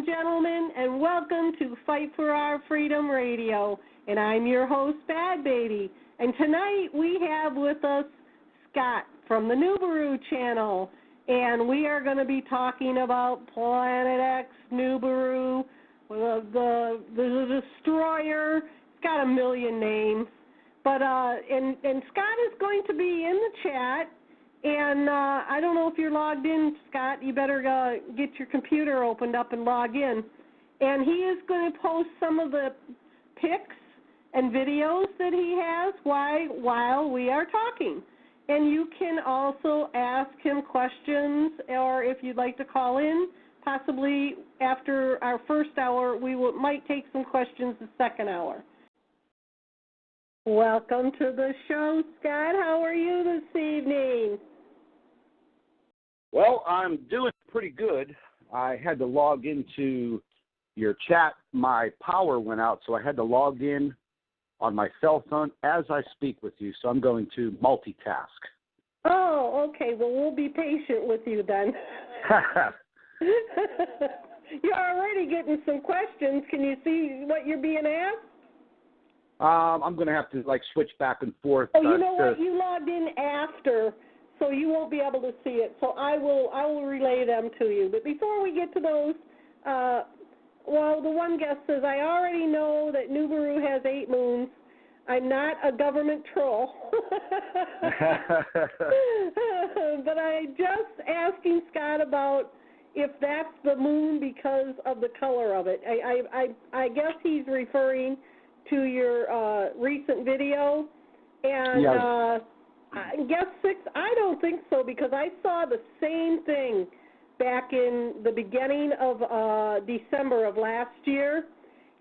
and gentlemen, and welcome to Fight for Our Freedom Radio. And I'm your host, Badbaby. And tonight we have with us Scott from the Nibiru channel. And we are going to be talking about Planet X, Nibiru, the Destroyer. It's got a million names. But and Scott is going to be in the chat. And I don't know if you're logged in, Scott. You better get your computer opened up and log in. And he is going to post some of the pics and videos that he has while we are talking. And you can also ask him questions, or if you'd like to call in, possibly after our first hour, we might take some questions the second hour. Welcome to the show, Scott. How are you this evening? Well, I'm doing pretty good. I had to log into your chat. My power went out, so I had to log in on my cell phone as I speak with you, so I'm going to multitask. Oh, okay. Well, we'll be patient with you then. You're already getting some questions. Can you see what you're being asked? I'm going to have to, switch back and forth. Oh, you know what? You logged in after, so you won't be able to see it. So I will relay them to you. But before we get to those, the one guest says, I already know that Nibiru has 8 moons. I'm not a government troll. But I just asking Scott about if that's the moon because of the color of it. I guess he's referring to your recent video. And yes. Guess 6, I don't think so, because I saw the same thing back in the beginning of December of last year,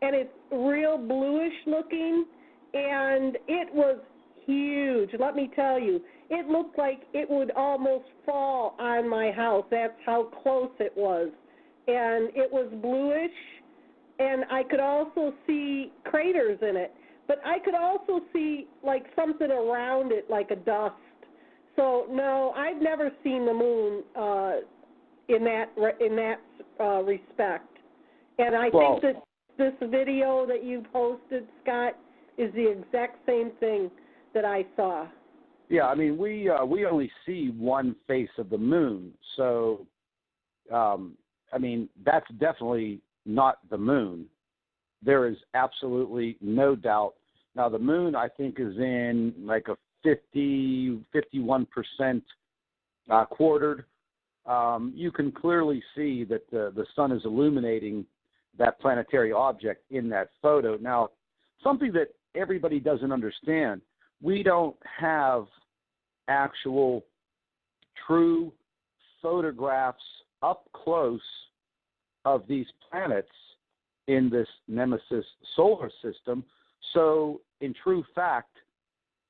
and it's real bluish looking, and it was huge. Let me tell you, it looked like it would almost fall on my house. That's how close it was, and it was bluish, and I could also see craters in it. But I could also see something around it, like a dust. So no, I've never seen the moon in that respect. And I think that this video that you posted, Scott, is the exact same thing that I saw. Yeah, I mean, we only see one face of the moon, so I mean, that's definitely not the moon. There is absolutely no doubt. Now, the moon, I think, is in a 51% quartered. You can clearly see that the sun is illuminating that planetary object in that photo. Now, something that everybody doesn't understand, we don't have actual true photographs up close of these planets in this Nemesis solar system. So, in true fact,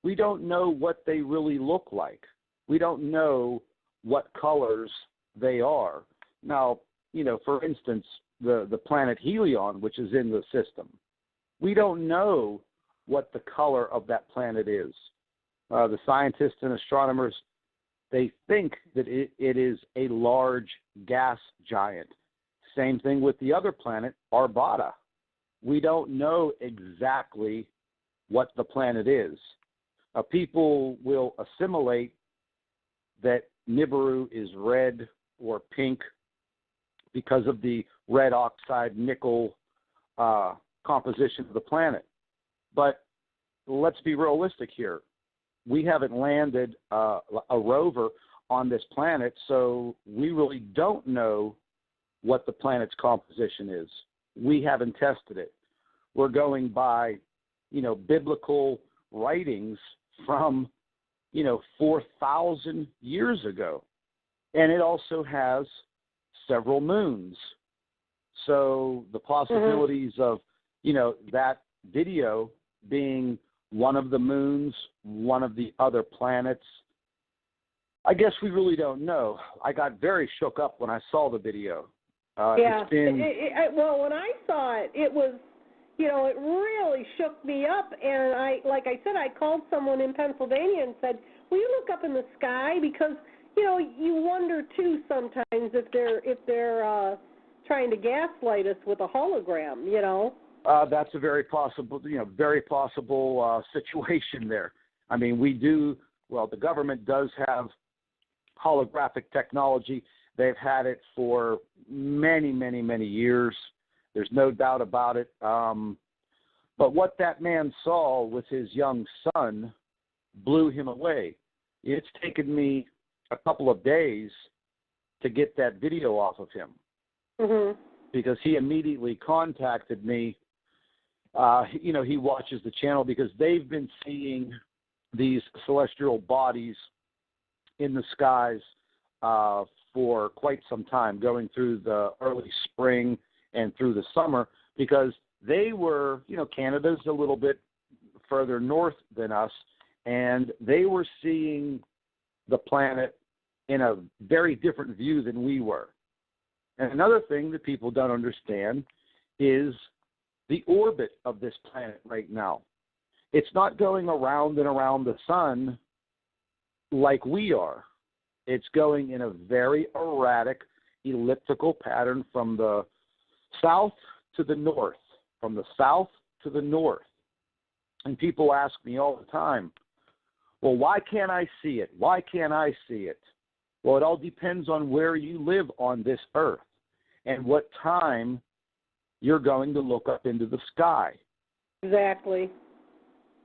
we don't know what they really look like. We don't know what colors they are. Now, for instance, the planet Helion, which is in the system, we don't know what the color of that planet is. The scientists and astronomers, they think that it is a large gas giant. Same thing with the other planet, Arvada. We don't know exactly what the planet is. People will assimilate that Nibiru is red or pink because of the red oxide nickel composition of the planet. But let's be realistic here. We haven't landed a rover on this planet, so we really don't know what the planet's composition is. We haven't tested it. We're going by, biblical writings from, 4,000 years ago. And it also has several moons. So the possibilities of, that video being one of the moons, one of the other planets, I guess we really don't know. I got very shook up when I saw the video. Yeah. It's been... well, when I saw it, it was, it really shook me up. And like I said, I called someone in Pennsylvania and said, will you look up in the sky? Because, you wonder too sometimes if they're trying to gaslight us with a hologram, you know. That's a very possible situation there. I mean, the government does have holographic technology. They've had it for many, many, many years. There's no doubt about it. But what that man saw with his young son blew him away. It's taken me a couple of days to get that video off of him, because he immediately contacted me. He watches the channel because they've been seeing these celestial bodies in the skies for quite some time, going through the early spring and through the summer, because they were, Canada's a little bit further north than us, and they were seeing the planet in a very different view than we were. And another thing that people don't understand is the orbit of this planet right now. It's not going around and around the sun like we are. It's going in a very erratic elliptical pattern from the south to the north, from the south to the north. And people ask me all the time, well, why can't I see it? Why can't I see it? Well, it all depends on where you live on this earth and what time you're going to look up into the sky. Exactly.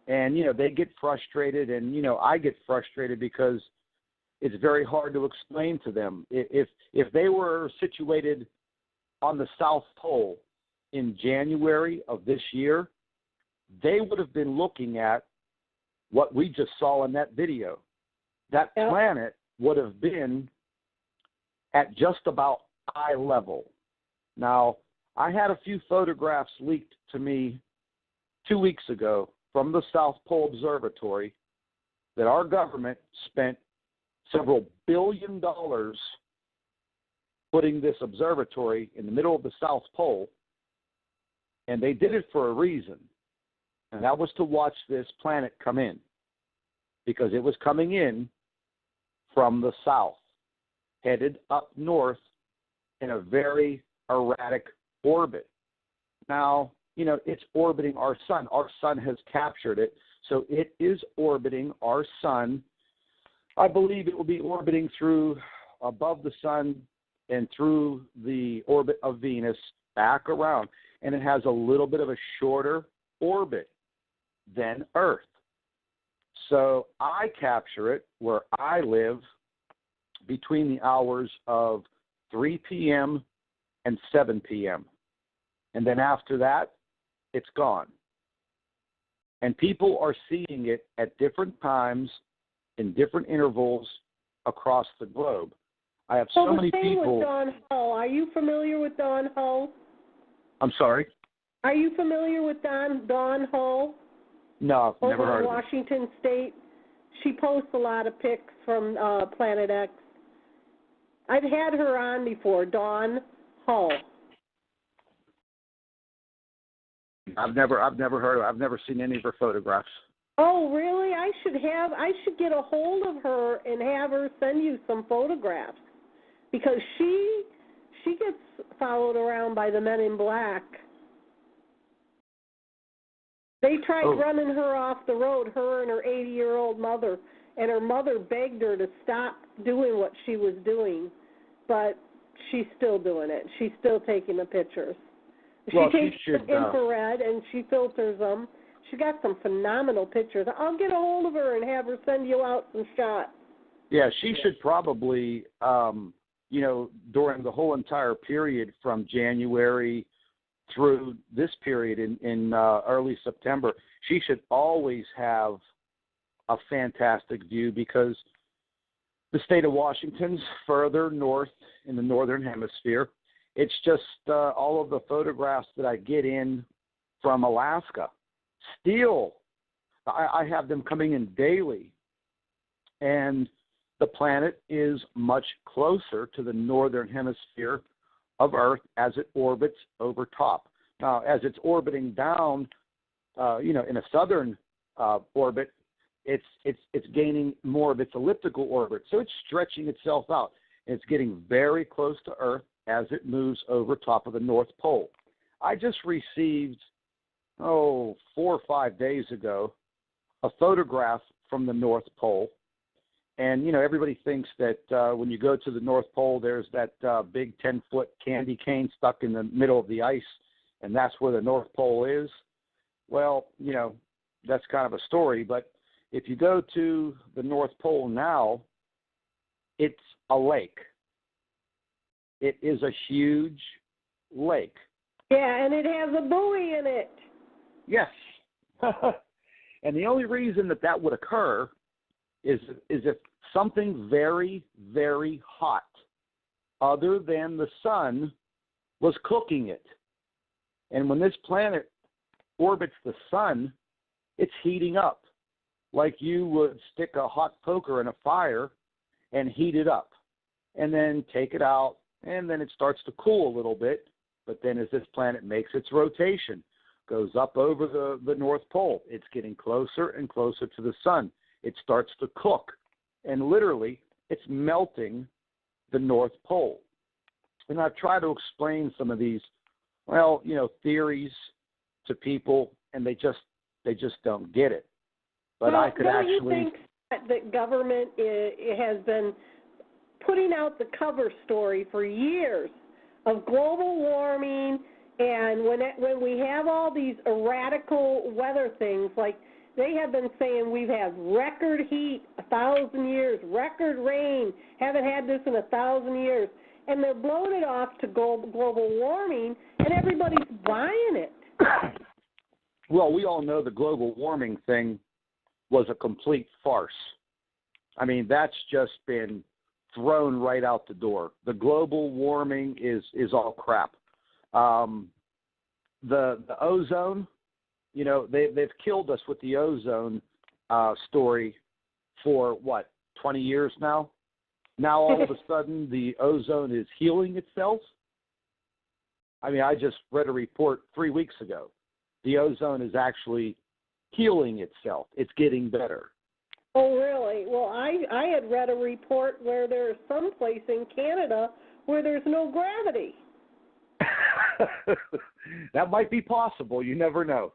And, they get frustrated, and, I get frustrated because it's very hard to explain to them. If they were situated on the South Pole in January of this year, they would have been looking at what we just saw in that video. That planet would have been at just about eye level. Now, I had a few photographs leaked to me 2 weeks ago from the South Pole Observatory that our government spent several $billion putting this observatory in the middle of the South Pole, and they did it for a reason, and that was to watch this planet come in, because it was coming in from the south, headed up north in a very erratic orbit. Now, it's orbiting our sun. Our sun has captured it, so it is orbiting our sun. I believe it will be orbiting through above the sun and through the orbit of Venus back around, and it has a little bit of a shorter orbit than Earth. So I capture it where I live between the hours of 3 p.m. and 7 p.m. And then after that, it's gone. And people are seeing it at different times in different intervals across the globe. I have so many people. With Don Hull. Are you familiar with Don Hull? I'm sorry? Are you familiar with Don Hull? No, I've never heard of it. Washington State. She posts a lot of pics from Planet X. I've had her on before, Dawn Hull. I've never heard of her. I've never seen any of her photographs. Oh, really? I should get a hold of her and have her send you some photographs, because she gets followed around by the men in black. They tried running her off the road, her and her 80-year-old mother, and her mother begged her to stop doing what she was doing, but she's still doing it. She's still taking the pictures. She takes infrared and she filters them. She got some phenomenal pictures. I'll get a hold of her and have her send you out some shots. Yeah, she should probably, during the whole entire period from January through this period in early September, she should always have a fantastic view, because the state of Washington's further north in the northern hemisphere. It's just all of the photographs that I get in from Alaska. Still, I have them coming in daily, and the planet is much closer to the northern hemisphere of Earth as it orbits over top. Now, as it's orbiting down, in a southern orbit, it's gaining more of its elliptical orbit, so it's stretching itself out. It's getting very close to Earth, as it moves over top of the North Pole. I just received, 4 or 5 days ago, a photograph from the North Pole. And, you know, everybody thinks that when you go to the North Pole, there's that big 10-foot candy cane stuck in the middle of the ice, and that's where the North Pole is. Well, you know, that's kind of a story. But if you go to the North Pole now, it's a lake. It is a huge lake. Yeah, and it has a buoy in it. Yes. And the only reason that would occur is if something very, very hot, other than the sun, was cooking it. And when this planet orbits the sun, it's heating up, like you would stick a hot poker in a fire and heat it up, and then take it out, and then it starts to cool a little bit. But then as this planet makes its rotation, goes up over the North Pole, it's getting closer and closer to the sun. It starts to cook, and literally it's melting the North Pole. And I've tried to explain some of these, theories to people, and they just don't get it. But I could actually. You think that government has been putting out the cover story for years of global warming, and when we have all these erratical weather things, like they have been saying we've had record heat 1,000 years, record rain, haven't had this in 1,000 years, and they're blowing it off to global warming, and everybody's buying it. Well, we all know the global warming thing was a complete farce. I mean, that's just been thrown right out the door. The global warming is all crap. The ozone, you know, they've killed us with the ozone story for, 20 years now? Now all of a sudden the ozone is healing itself? I mean, I just read a report 3 weeks ago. The ozone is actually healing itself. It's getting better. Oh, really? Well, I had read a report where there's some place in Canada where there's no gravity. That might be possible. You never know.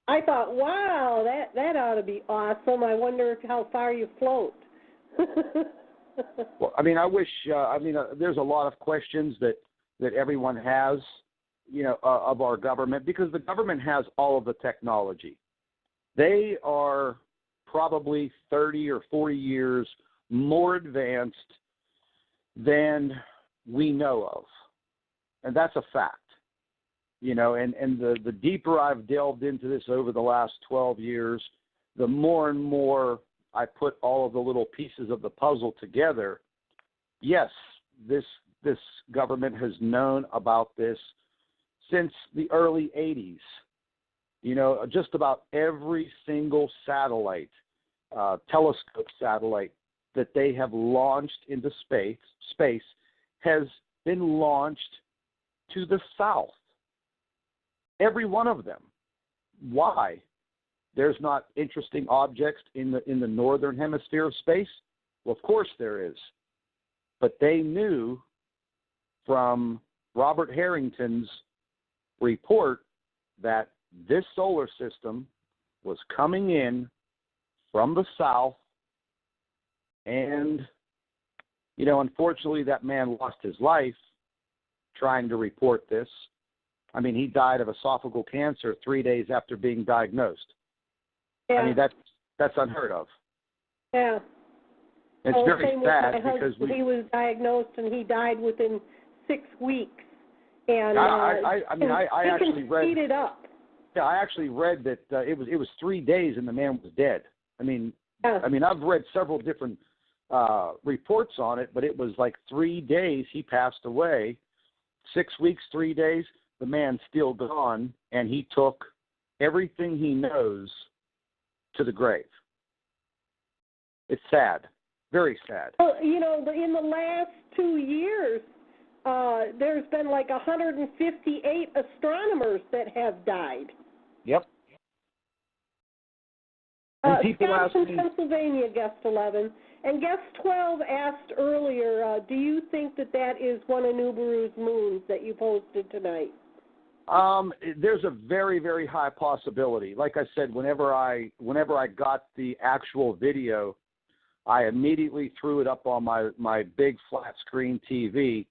I thought, wow, that ought to be awesome. I wonder how far you float. Well, I mean, I wish, there's a lot of questions that everyone has, of our government, because the government has all of the technology. They are probably 30 or 40 years more advanced than we know of. And that's a fact. And the deeper I've delved into this over the last 12 years, the more and more I put all of the little pieces of the puzzle together. Yes, this government has known about this since the early 80s. Just about every single satellite, telescope satellite that they have launched into space has been launched to the south. Every one of them. Why? There's not interesting objects in the northern hemisphere of space? Well, of course there is. But they knew from Robert Harrington's report that this solar system was coming in from the south, and, unfortunately that man lost his life trying to report this. I mean, he died of esophageal cancer 3 days after being diagnosed. Yeah. I mean, that's unheard of. Yeah. It's very sad because he was diagnosed and he died within 6 weeks. And I actually read. Speed it up. Yeah, I actually read that it was 3 days and the man was dead. I mean, yeah. I've read several different reports on it, but it was like 3 days he passed away. 6 weeks, 3 days, the man's still gone, and he took everything he knows to the grave. It's sad, very sad. Well, in the last 2 years, there's been like 158 astronomers that have died. Yep. And people Scott ask from me, Pennsylvania, guest 11, And guest 12 asked earlier, do you think that that is one of Nibiru's moons that you posted tonight? There's a very, very high possibility. Like I said, whenever I got the actual video, I immediately threw it up on my big flat screen TV,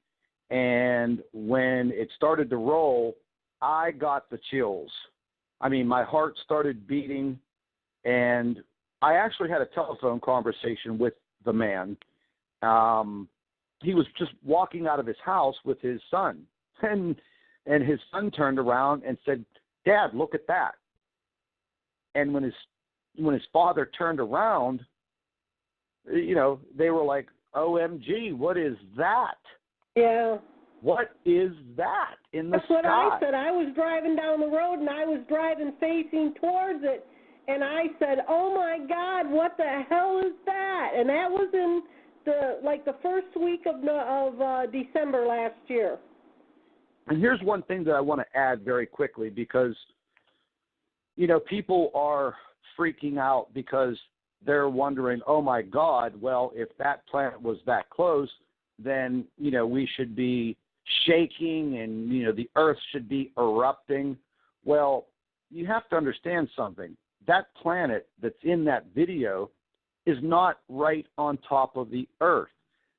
and when it started to roll, I got the chills. I mean, my heart started beating, and I actually had a telephone conversation with the man. He was just walking out of his house with his son, and his son turned around and said, "Dad, look at that." And when his father turned around, you know, they were like, "OMG, what is that?" Yeah. What is that in the sky? That's what I said. I was driving down the road, and I was driving facing towards it, and I said, "Oh my God, what the hell is that?" And that was in the first week of December last year. And here's one thing that I want to add very quickly, because, you know, people are freaking out because they're wondering, oh my God, well, if that planet was that close, then, you know, we should be shaking and, you know, the Earth should be erupting. Well, you have to understand something. That planet that's in that video is not right on top of the Earth.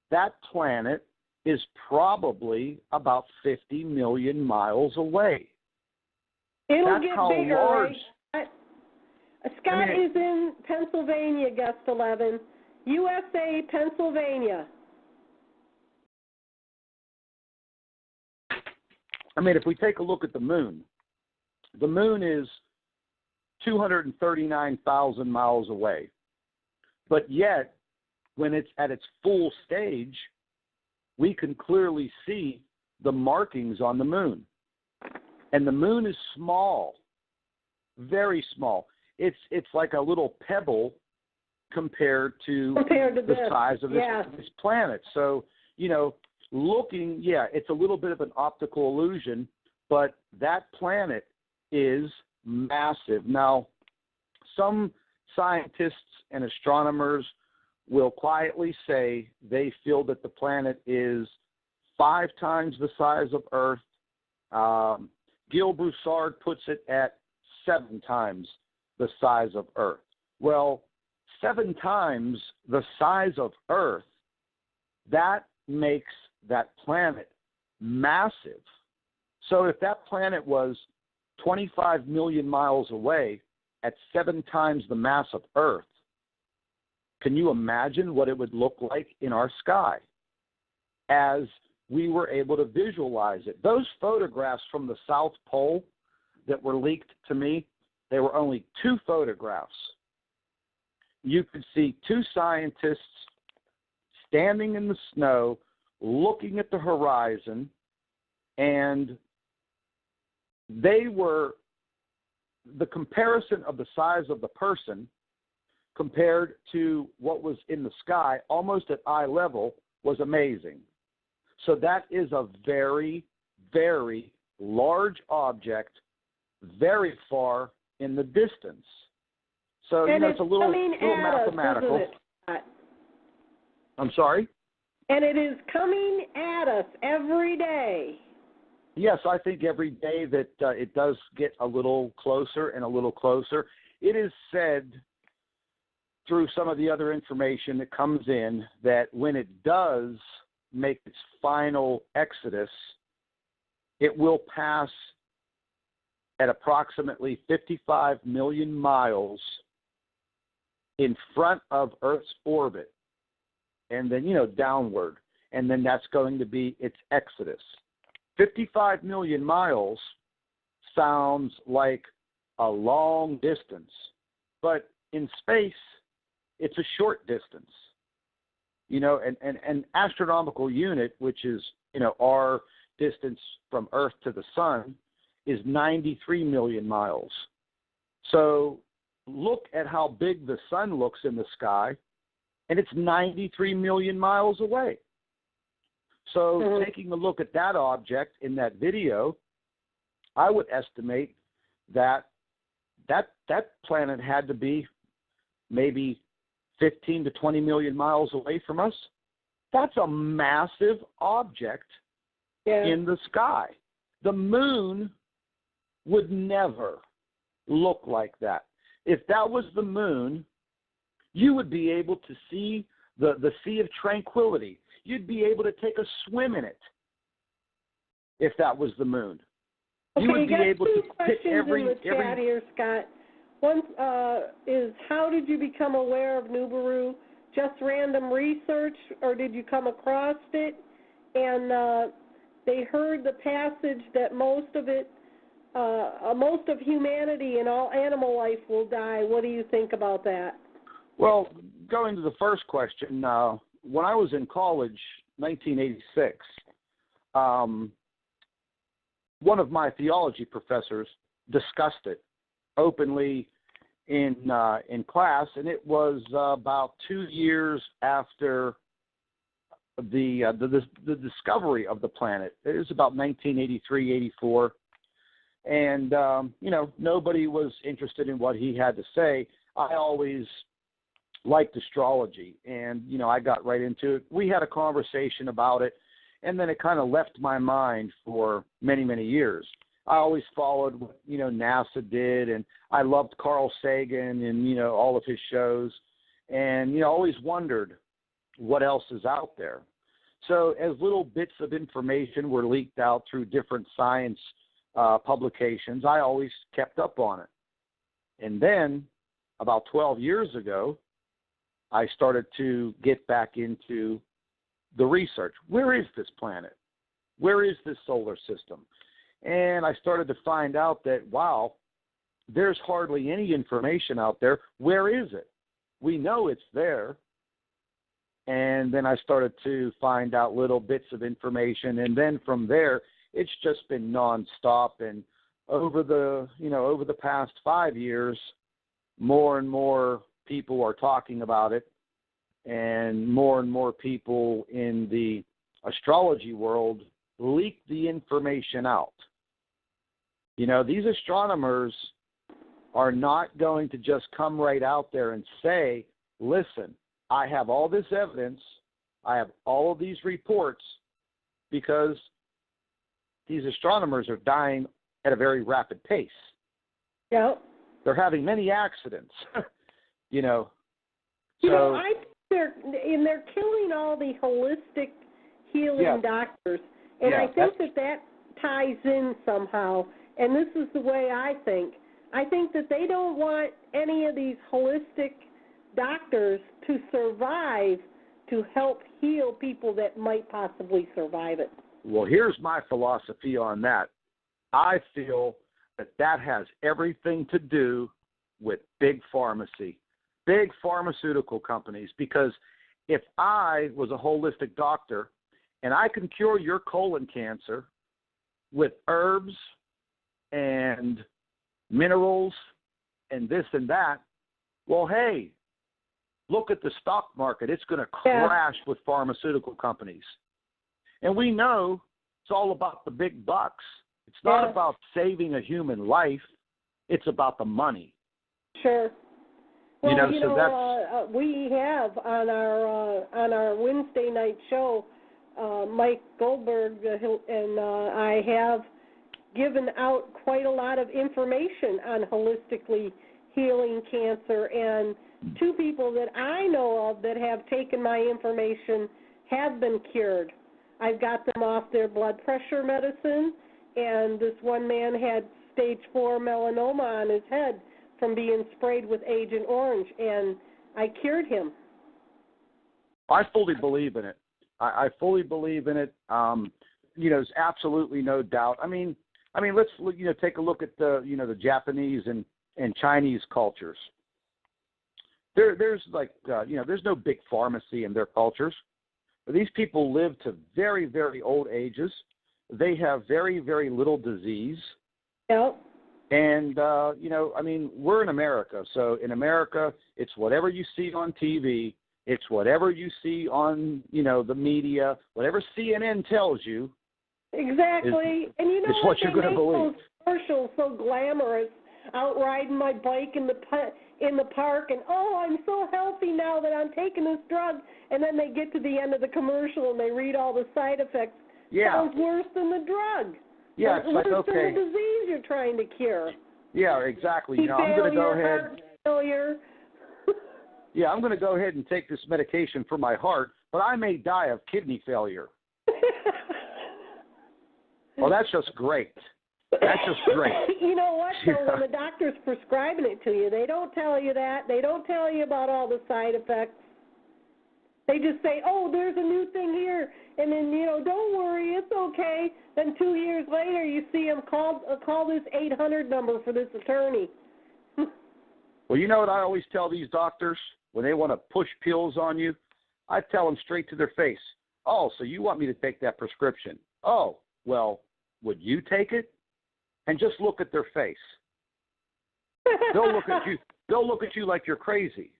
That planet is probably about 50 million miles away. It'll That's get how bigger, large. right? Scott is in Pennsylvania, guest 11. USA, Pennsylvania. I mean, if we take a look at the moon is 239,000 miles away. But yet, when it's at its full stage, we can clearly see the markings on the moon. And the moon is small, very small. It's like a little pebble compared to the size of this planet. So, you know, it's a little bit of an optical illusion, but that planet is massive. Now, some scientists and astronomers will quietly say they feel that the planet is 5 times the size of Earth. Gil Broussard puts it at 7 times the size of Earth. Well, 7 times the size of Earth, that makes that planet massive. So if that planet was 25 million miles away at 7 times the mass of Earth, can you imagine what it would look like in our sky as we were able to visualize it? Those photographs from the South Pole that were leaked to me, they were only 2 photographs. You could see 2 scientists standing in the snow, looking at the horizon, and they were the comparison of the size of the person compared to what was in the sky, almost at eye level, was amazing. So that is a very, very large object, very far in the distance. So, and it's a little mathematical. Us, isn't it? I'm sorry? And it is coming at us every day. Yes, I think every day that it does get a little closer and a little closer. It is said through some of the other information that comes in that when it does make its final exodus, it will pass at approximately 55 million miles in front of Earth's orbit, and then, downward, and then that's going to be its exodus. 55 million miles sounds like a long distance, but in space, it's a short distance. An astronomical unit, which is, our distance from Earth to the sun, is 93 million miles. So look at how big the sun looks in the sky, and it's 93 million miles away. So taking a look at that object in that video, I would estimate that planet had to be maybe 15 to 20 million miles away from us. That's a massive object in the sky. The moon would never look like that. If that was the moon, you would be able to see the Sea of Tranquility. You'd be able to take a swim in it if that was the moon. Okay, you would be able to pick every in the chat here, Scott. One is, how did you become aware of Nibiru? Just random research, or did you come across it? And they heard the passage that most of humanity and all animal life will die. What do you think about that? Well, going to the first question, when I was in college, 1986, one of my theology professors discussed it openly in class, and it was about 2 years after the discovery of the planet. It was about 1983, 84, and nobody was interested in what he had to say. I always liked astrology, and I got right into it. We had a conversation about it, and then it kind of left my mind for many, many years. I always followed what NASA did, and I loved Carl Sagan and all of his shows, and always wondered what else is out there. So as little bits of information were leaked out through different science publications, I always kept up on it. And then about 12 years ago, I started to get back into the research. Where is this planet? Where is this solar system? And I started to find out that, wow, there's hardly any information out there. Where is it? We know it's there. And then I started to find out little bits of information. And then from there, it's just been nonstop. And over the past 5 years, more and more people are talking about it. And more people in the astrology world leak the information out. These astronomers are not going to just come right out there and say, listen, I have all this evidence, I have all of these reports, because these astronomers are dying at a very rapid pace. Yeah. They're having many accidents, I think they're killing all the holistic healing doctors, and I think that ties in somehow. And this is the way I think. I think that they don't want any of these holistic doctors to survive to help heal people that might possibly survive it. Well, here's my philosophy on that. I feel that has everything to do with big pharmacy, big pharmaceutical companies, because if I was a holistic doctor and I can cure your colon cancer with herbs and minerals and this and that, well, hey, look at the stock market. It's going to crash with pharmaceutical companies. And we know it's all about the big bucks. It's not about saving a human life. It's about the money. Sure. Well, that's we have on our Wednesday night show, Mike Goldberg and I have given out quite a lot of information on holistically healing cancer, and 2 people that I know of that have taken my information have been cured. I've got them off their blood pressure medicine, and this one man had stage 4 melanoma on his head from being sprayed with Agent Orange, and I cured him. I fully believe in it. I fully believe in it. There's absolutely no doubt. I mean, let's take a look at the Japanese and Chinese cultures. There's no big pharmacy in their cultures. These people live to very, very old ages. They have very, very little disease. Yep. And, we're in America. So in America, it's whatever you see on TV. It's whatever you see on, the media. Whatever CNN tells you. Exactly. It's what you're going to believe. Those commercials so glamorous, out riding my bike in the in the park and, oh, I'm so healthy now that I'm taking this drug, and then they get to the end of the commercial and they read all the side effects. Yeah. Sounds worse than the drug. Yeah, it's like, worse okay. than the disease you're trying to cure. Yeah, exactly. You know, I'm going to go ahead. Heart failure. Yeah, I'm going to go ahead and take this medication for my heart, but I may die of kidney failure. Well, that's just great. That's just great. You know what, though, when the doctor's prescribing it to you, they don't tell you that. They don't tell you about all the side effects. They just say, oh, there's a new thing here, and then, you know, don't worry, it's okay. Then 2 years later, you see them call this 800 number for this attorney. Well, you know what I always tell these doctors when they want to push pills on you? I tell them straight to their face, oh, so you want me to take that prescription? Oh, well, would you take it? And just look at their face. They'll look at you. They'll look at you like you're crazy.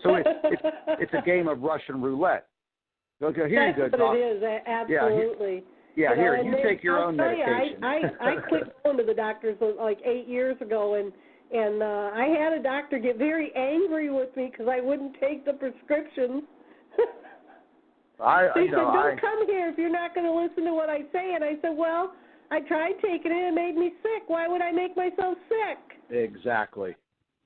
So it's a game of Russian roulette. They'll go, here That's you go, what doc. it is, absolutely. Yeah, here, you take your own medication. I quit going to the doctors like 8 years ago, and I had a doctor get very angry with me because I wouldn't take the prescriptions. They said, don't come here if you're not going to listen to what I say. And I said, well, I tried taking it and it made me sick. Why would I make myself sick? Exactly.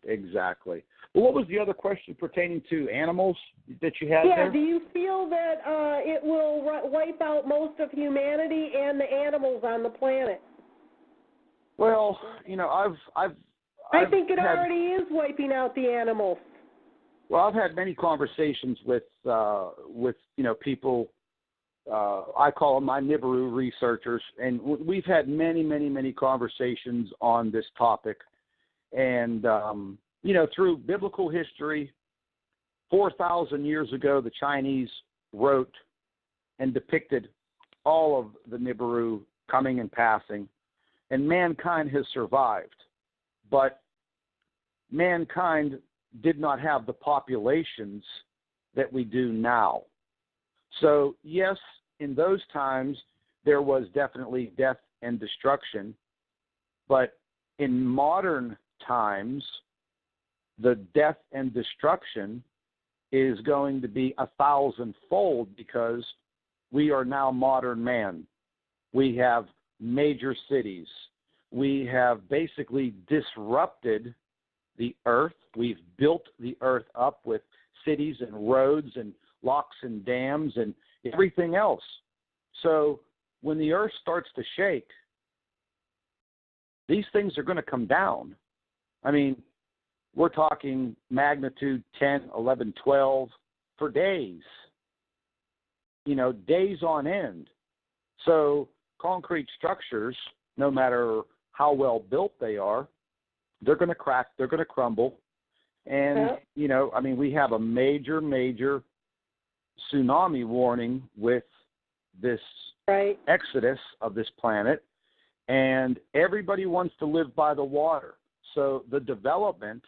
Well, what was the other question pertaining to animals that you had there? Yeah, do you feel that it will wipe out most of humanity and the animals on the planet? Well, you know, I think it already is wiping out the animals. Well, I've had many conversations with you know, people. I call them my Nibiru researchers, and we've had many conversations on this topic. And you know, through biblical history, 4,000 years ago, the Chinese wrote and depicted all of the Nibiru coming and passing, and mankind has survived. But mankind did not have the populations that we do now. So, yes, in those times, there was definitely death and destruction. But in modern times, the death and destruction is going to be 1,000-fold because we are now modern man. We have major cities. We have basically disrupted the earth. We've built the earth up with cities and roads and locks and dams and everything else. So when the earth starts to shake, these things are going to come down. I mean, we're talking magnitude 10, 11, 12 for days, you know, days on end. So concrete structures, no matter how well built they are, they're going to crack, they're going to crumble. And, you know, I mean, we have a major tsunami warning with this exodus of this planet, and everybody wants to live by the water. So the development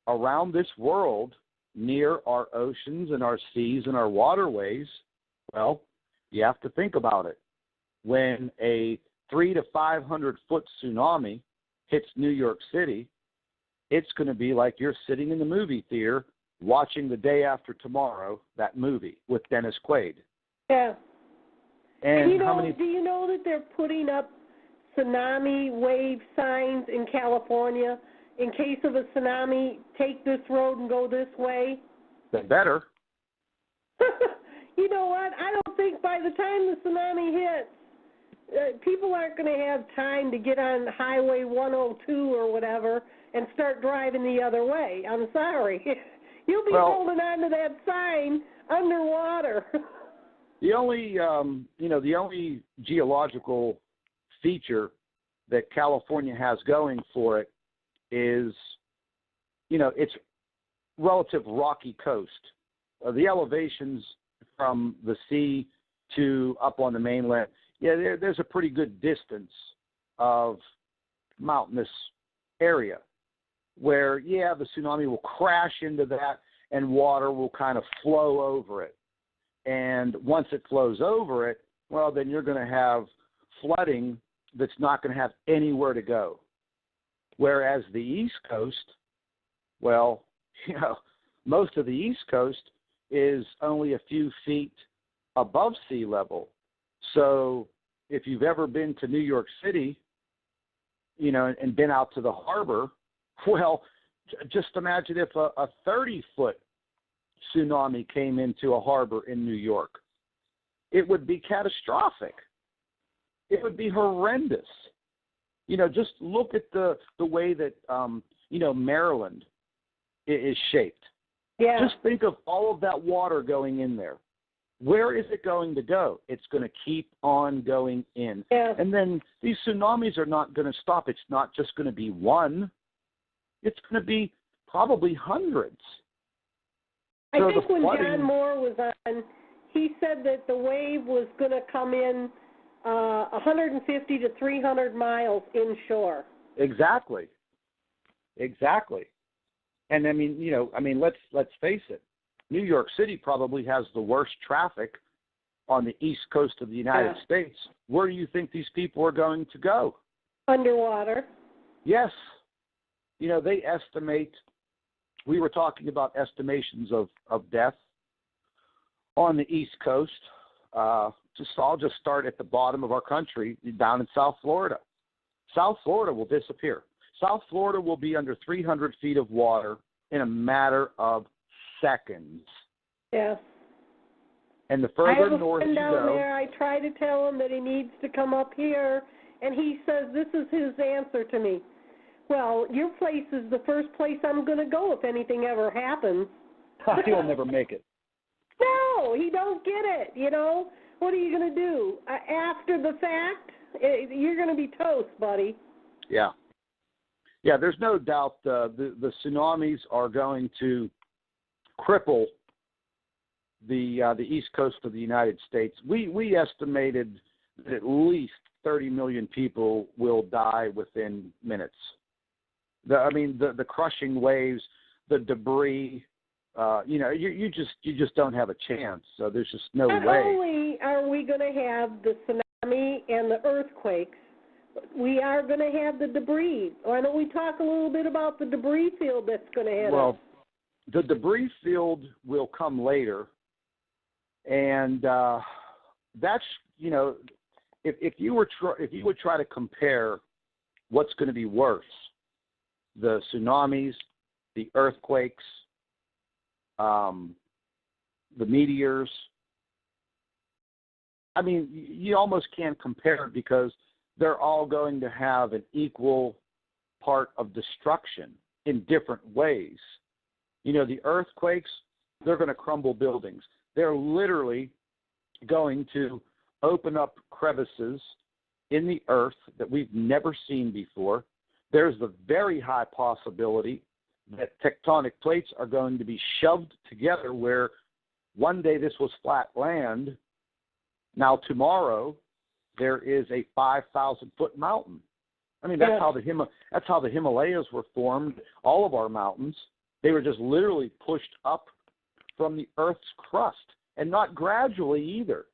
around this world near our oceans and our seas and our waterways, well, you have to think about it. When a 300 to 500 foot tsunami hits New York City, it's going to be like you're sitting in the movie theater watching The Day After Tomorrow, that movie with Dennis Quaid. Yeah. And you know, do you know that they're putting up tsunami wave signs in California? In case of a tsunami, take this road and go this way. They better. You know what? I don't think by the time the tsunami hits, people aren't going to have time to get on Highway 102 or whatever and start driving the other way. I'm sorry. You'll be holding on to that sign underwater. The only, the only geological feature that California has going for it is, it's relative rocky coast. The elevations from the sea to up on the mainland, there's a pretty good distance of mountainous area where, the tsunami will crash into that and water will kind of flow over it. And once it flows over it, well, then you're going to have flooding that's not going to have anywhere to go. Whereas the East Coast, Well, most of the East Coast is only a few feet above sea level. So if you've ever been to New York City, and been out to the harbor, well, just imagine if a 30-foot tsunami came into a harbor in New York. It would be catastrophic. It would be horrendous. Just look at the way that, Maryland is shaped. Yeah. Just think of all of that water going in there. Where is it going to go? It's going to keep on going in. Yeah. And then these tsunamis are not going to stop. It's not just going to be one. It's going to be probably hundreds. I think when John Moore was on, he said that the wave was going to come in 150 to 300 miles inshore. Exactly. And let's face it. New York City probably has the worst traffic on the east coast of the United States. Where do you think these people are going to go? Underwater. Yes. They estimate, we were talking about estimations of death on the East Coast. I'll just start at the bottom of our country, down in South Florida. South Florida will disappear. South Florida will be under 300 feet of water in a matter of seconds. Yes. And the further north you go, down there, I try to tell him that he needs to come up here, and he says this is his answer to me. Well, your place is the first place I'm going to go if anything ever happens. He'll never make it. No, he don't get it, What are you going to do? After the fact, you're going to be toast, buddy. Yeah. Yeah, there's no doubt the tsunamis are going to cripple the East Coast of the United States. We estimated that at least 30 million people will die within minutes. The crushing waves, the debris, you just don't have a chance. So there's just no way. Not only are we going to have the tsunami and the earthquakes, we are going to have the debris. Why don't we talk a little bit about the debris field that's going to hit us? Well, the debris field will come later, and that's if you would try to compare what's going to be worse, the tsunamis, the earthquakes, the meteors. You almost can't compare it because they're all going to have an equal part of destruction in different ways. The earthquakes, they're going to crumble buildings. They're literally going to open up crevices in the earth that we've never seen before. There's the very high possibility that tectonic plates are going to be shoved together where one day this was flat land. Now tomorrow there is a 5,000-foot mountain. That's how the Himalayas were formed. All of our mountains, they were just literally pushed up from the Earth's crust, and not gradually either.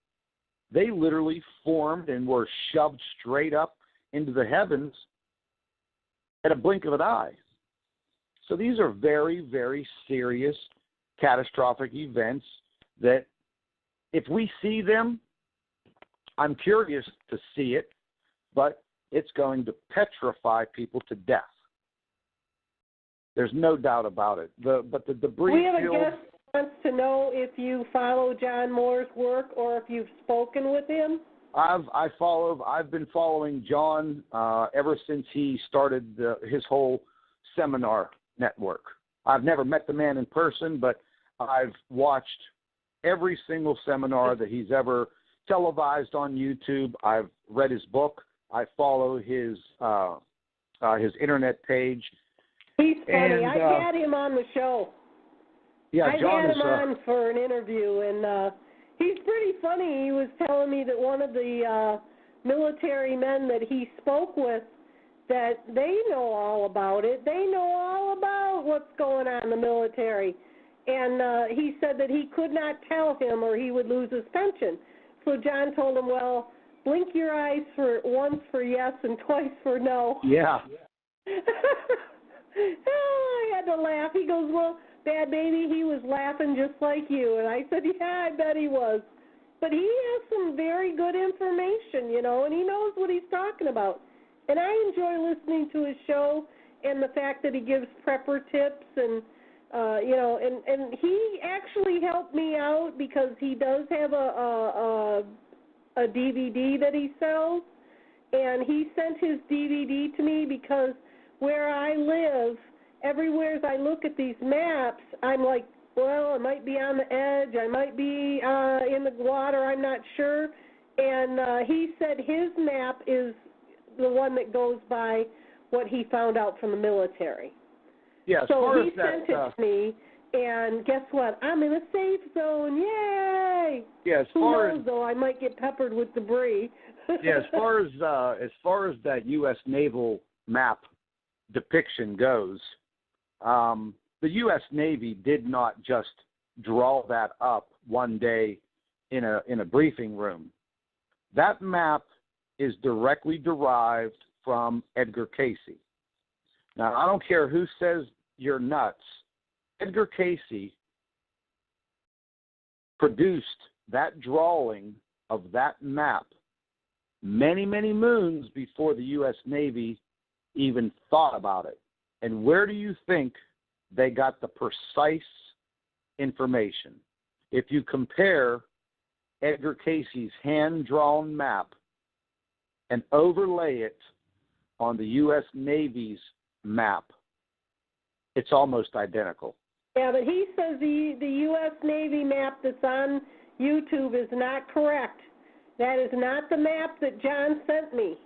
They literally formed and were shoved straight up into the heavens at a blink of an eye. So these are very, very serious, catastrophic events that if we see them, I'm curious to see it, but it's going to petrify people to death. There's no doubt about it. But the debris we have field, a guest who wants to know if you follow John Moore's work or if you've spoken with him. I've been following John ever since he started his whole seminar network. I've never met the man in person, but I've watched every single seminar that he's ever televised on YouTube. I've read his book. I follow his internet page. He's funny. I've had him on the show. Yeah, I've John had him on for an interview, and he's pretty funny. He was telling me that one of the military men that he spoke with, that they know all about it. They know all about what's going on in the military. And he said that he could not tell him or he would lose his pension. So John told him, well, blink your eyes once for yes and twice for no. Yeah. I had to laugh. He goes, well, Bad Baby, he was laughing just like you. And I said, yeah, I bet he was. But he has some very good information, and he knows what he's talking about. And I enjoy listening to his show and the fact that he gives prepper tips and, and he actually helped me out because he does have a DVD that he sells. And he sent his DVD to me because where I live, everywhere as I look at these maps, I'm like, well, I might be on the edge, I might be in the water, I'm not sure. And he said his map is the one that goes by what he found out from the military. Yeah, so he sent it to me, and guess what? I'm in a safe zone. Yay! Yeah, Who knows, though, I might get peppered with debris. Yeah, as far as that U.S. naval map depiction goes, the U.S. Navy did not just draw that up one day in a briefing room. That map is directly derived from Edgar Cayce. Now, I don't care who says you're nuts. Edgar Cayce produced that drawing of that map many, many moons before the U.S. Navy even thought about it. And where do you think they got the precise information? If you compare Edgar Cayce's hand-drawn map and overlay it on the U.S. Navy's map, it's almost identical. Yeah, but he says the U.S. Navy map that's on YouTube is not correct. That is not the map that John sent me.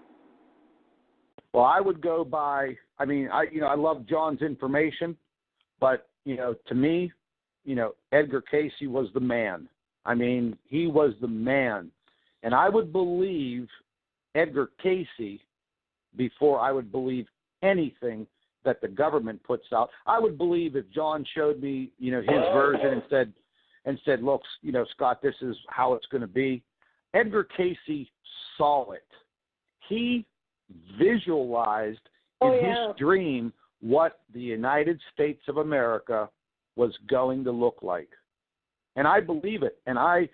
Well, I would go by, I love John's information, but, to me, Edgar Cayce was the man. He was the man. And I would believe Edgar Cayce before I would believe anything that the government puts out. I would believe if John showed me, his version and said, look, Scott, this is how it's going to be. Edgar Cayce saw it. He visualized in his dream what the United States of America was going to look like. And I believe it. And I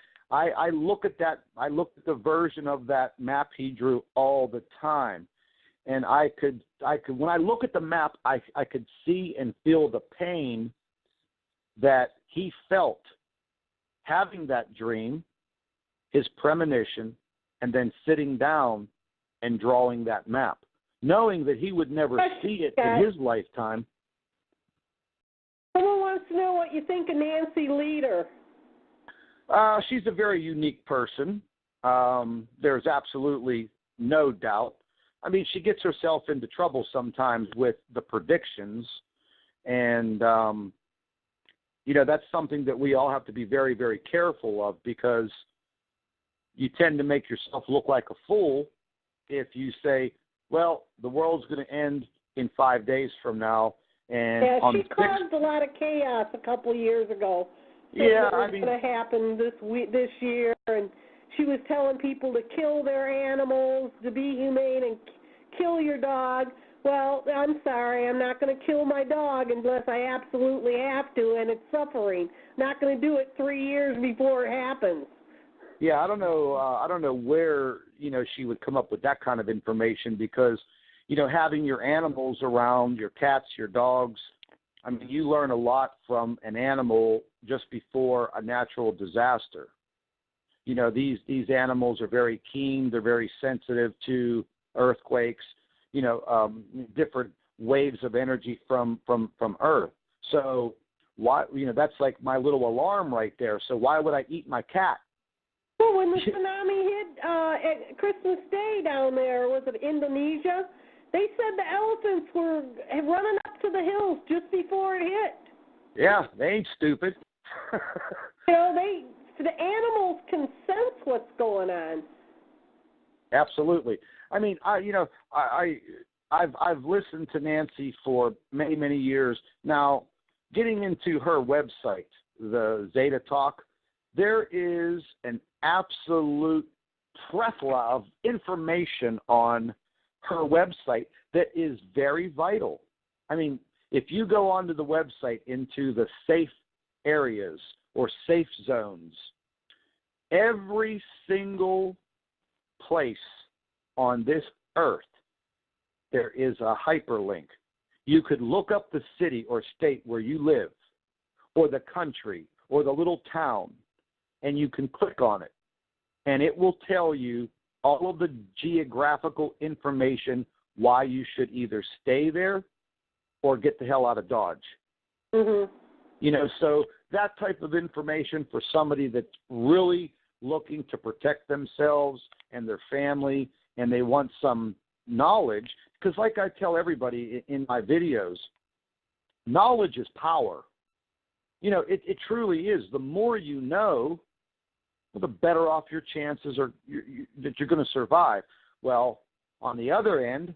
look at that. I looked at the version of that map he drew all the time. And I could when I look at the map, I could see and feel the pain that he felt having that dream, his premonition, and then sitting down and drawing that map, knowing that he would never see it in his lifetime. Someone wants to know what you think of Nancy Leader. She's a very unique person. There's absolutely no doubt. She gets herself into trouble sometimes with the predictions, and, that's something that we all have to be very, very careful of, because you tend to make yourself look like a fool if you say, well, the world's going to end in 5 days from now. And she caused a lot of chaos a couple of years ago. Yeah, what was going to happen this year, and she was telling people to kill their animals, to be humane, and kill your dog. Well, I'm sorry, I'm not going to kill my dog unless I absolutely have to, and it's suffering. Not going to do it 3 years before it happens. Yeah, I don't know where she would come up with that kind of information, because having your animals around, your cats, your dogs, you learn a lot from an animal just before a natural disaster. These animals are very keen, they're very sensitive to earthquakes, different waves of energy from Earth. So why, that's like my little alarm right there. So why would I eat my cat? Well, when the tsunami hit at Christmas Day down there, was it Indonesia? They said the elephants were running up to the hills just before it hit. Yeah, they ain't stupid. The animals can sense what's going on. Absolutely. I've listened to Nancy for many, many years now. Getting into her website, the Zeta Talk, there is an absolute plethora of information on her website that is very vital. If you go onto the website into the safe areas or safe zones, every single place on this earth, there is a hyperlink. You could look up the city or state where you live, or the country, or the little town, and you can click on it. And it will tell you all of the geographical information why you should either stay there or get the hell out of Dodge. Mm-hmm. You know, so that type of information for somebody that's really looking to protect themselves and their family, and they want some knowledge, because like I tell everybody in my videos, knowledge is power. You know, it truly is. The more you know, well, the better off your chances are that you're going to survive. Well, on the other end,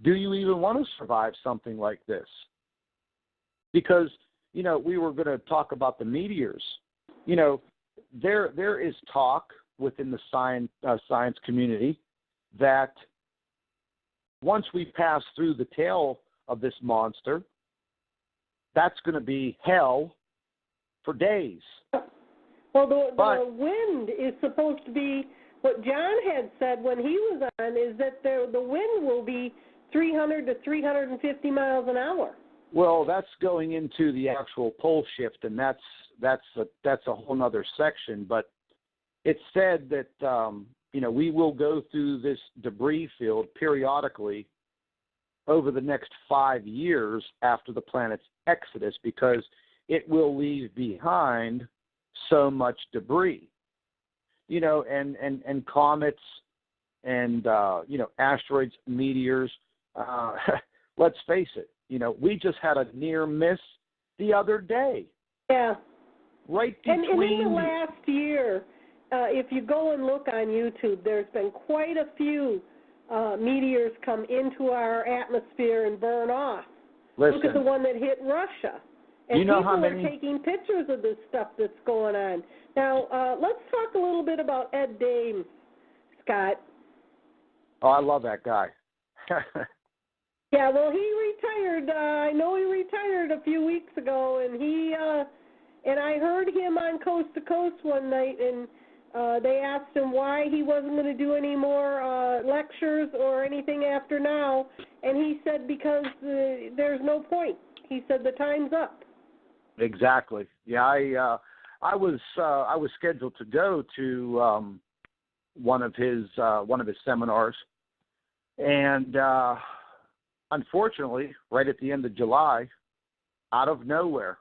do you even want to survive something like this? Because, you know, we were going to talk about the meteors. You know, there is talk within the science community that once we pass through the tail of this monster, that's going to be hell for days. Well, the wind is supposed to be, what John had said when he was on, is that the wind will be 300 to 350 miles an hour. Well, that's going into the actual pole shift, and that's a whole other section. But it's said that you know, we will go through this debris field periodically over the next 5 years after the planet's exodus, because it will leave behind so much debris. You know, and comets and you know, asteroids, meteors. Let's face it. You know, we just had a near miss the other day. Yeah. Right between. And in the last year, if you go and look on YouTube, there's been quite a few meteors come into our atmosphere and burn off. Listen, look at the one that hit Russia. And you know people how many... are taking pictures of this stuff that's going on. Now, let's talk a little bit about Ed Dames, Scott. Oh, I love that guy. Yeah, well, he retired. I know he retired a few weeks ago, and and I heard him on Coast to Coast one night, and they asked him why he wasn't going to do any more lectures or anything after now, and he said because there's no point. He said the time's up. Exactly. Yeah, I was scheduled to go to one of his seminars, and unfortunately, right at the end of July, out of nowhere,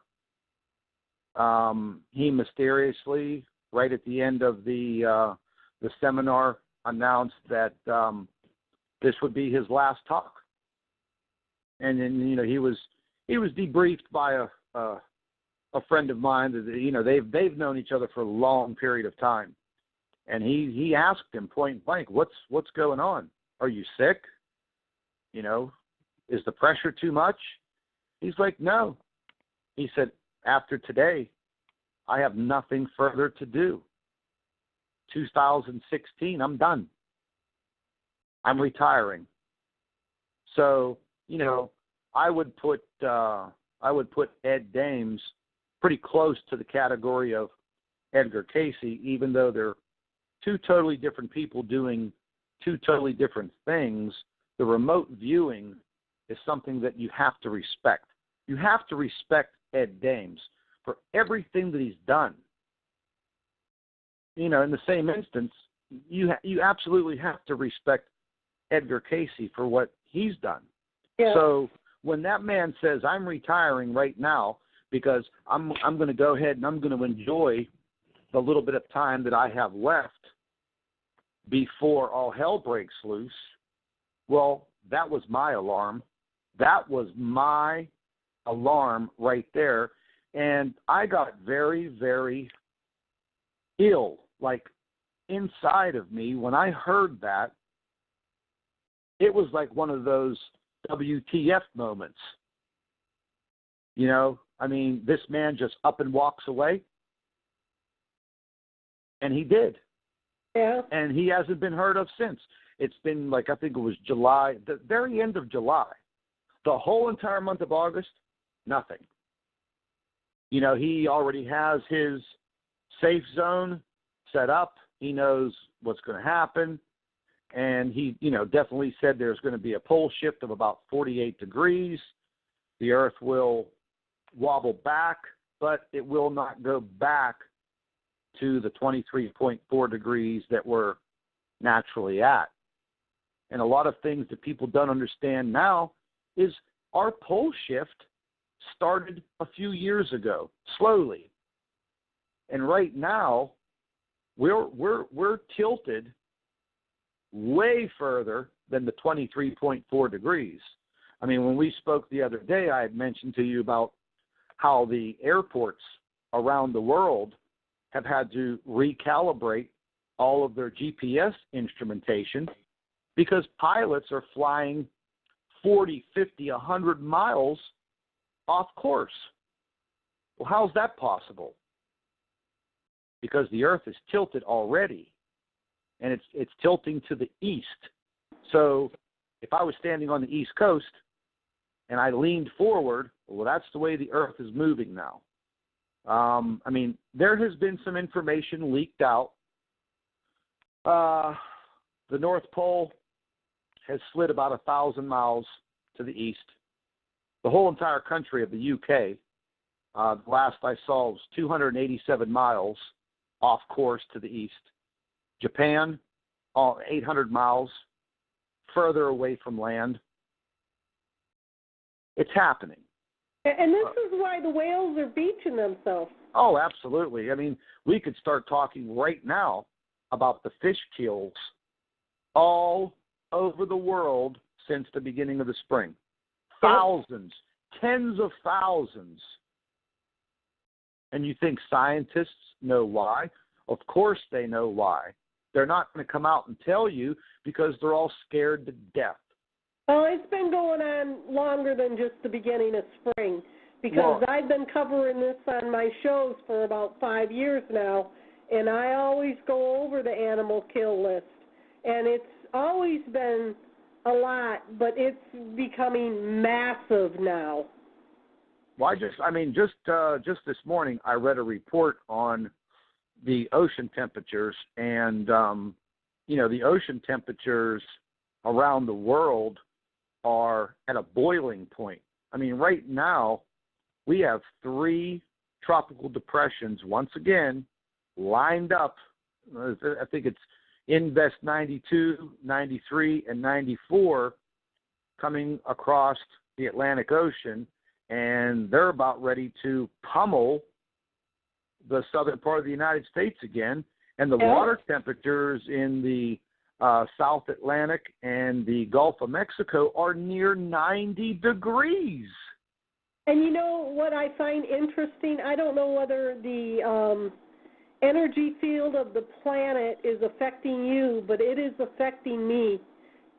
he mysteriously, right at the end of the seminar, announced that this would be his last talk. And then, you know, he was debriefed by a friend of mine that, you know, they've known each other for a long period of time, and he asked him point blank, what's going on? Are you sick? You know, is the pressure too much? He's like, no. He said, after today, I have nothing further to do. 2016, I'm done. I'm retiring. So, you know, I would put Ed Dames pretty close to the category of Edgar Casey, even though they're two totally different people doing two totally different things. The remote viewing is something that you have to respect. You have to respect Ed Dames for everything that he's done. You know, in the same instance, you absolutely have to respect Edgar Casey for what he's done. Yeah. So when that man says, I'm retiring right now because I'm going to go ahead and I'm going to enjoy the little bit of time that I have left before all hell breaks loose, well, that was my alarm. That was my alarm right there. And I got very, very ill, like inside of me when I heard that. It was like one of those WTF moments. You know, I mean, this man just up and walks away. And he did. Yeah. And he hasn't been heard of since. It's been like, I think it was July, the very end of July. The whole entire month of August, nothing. You know, he already has his safe zone set up. He knows what's going to happen. And he, you know, definitely said there's going to be a pole shift of about 48 degrees. The Earth will wobble back, but it will not go back to the 23.4 degrees that we're naturally at. And a lot of things that people don't understand now is our pole shift started a few years ago, slowly. And right now, we're tilted way further than the 23.4 degrees. I mean, when we spoke the other day, I had mentioned to you about how the airports around the world have had to recalibrate all of their GPS instrumentation because pilots are flying 40, 50, 100 miles off course. Well, how's that possible? Because the Earth is tilted already, and it's tilting to the east. So if I was standing on the East Coast and I leaned forward, well, that's the way the Earth is moving now. I mean, there has been some information leaked out. The North Pole has slid about 1,000 miles to the east. The whole entire country of the UK, the last I saw was 287 miles off course to the east. Japan, 800 miles further away from land. It's happening. And this is why the whales are beaching themselves. Oh, absolutely. I mean, we could start talking right now about the fish kills all over the world since the beginning of the spring. Thousands, tens of thousands. And you think scientists know why? Of course they know why. They're not going to come out and tell you because they're all scared to death. Well, it's been going on longer than just the beginning of spring because I've been covering this on my shows for about 5 years now, and I always go over the animal kill list. And it's always been a lot, but it's becoming massive now. Well, just this morning I read a report on the ocean temperatures, and the ocean temperatures around the world are at a boiling point. I mean, right now we have 3 tropical depressions once again lined up. I think it's Invest 92, 93, and 94 coming across the Atlantic Ocean, and they're about ready to pummel the southern part of the United States again. And the water temperatures in the South Atlantic and the Gulf of Mexico are near 90 degrees. And you know what I find interesting? I don't know whether the energy field of the planet is affecting you, but it is affecting me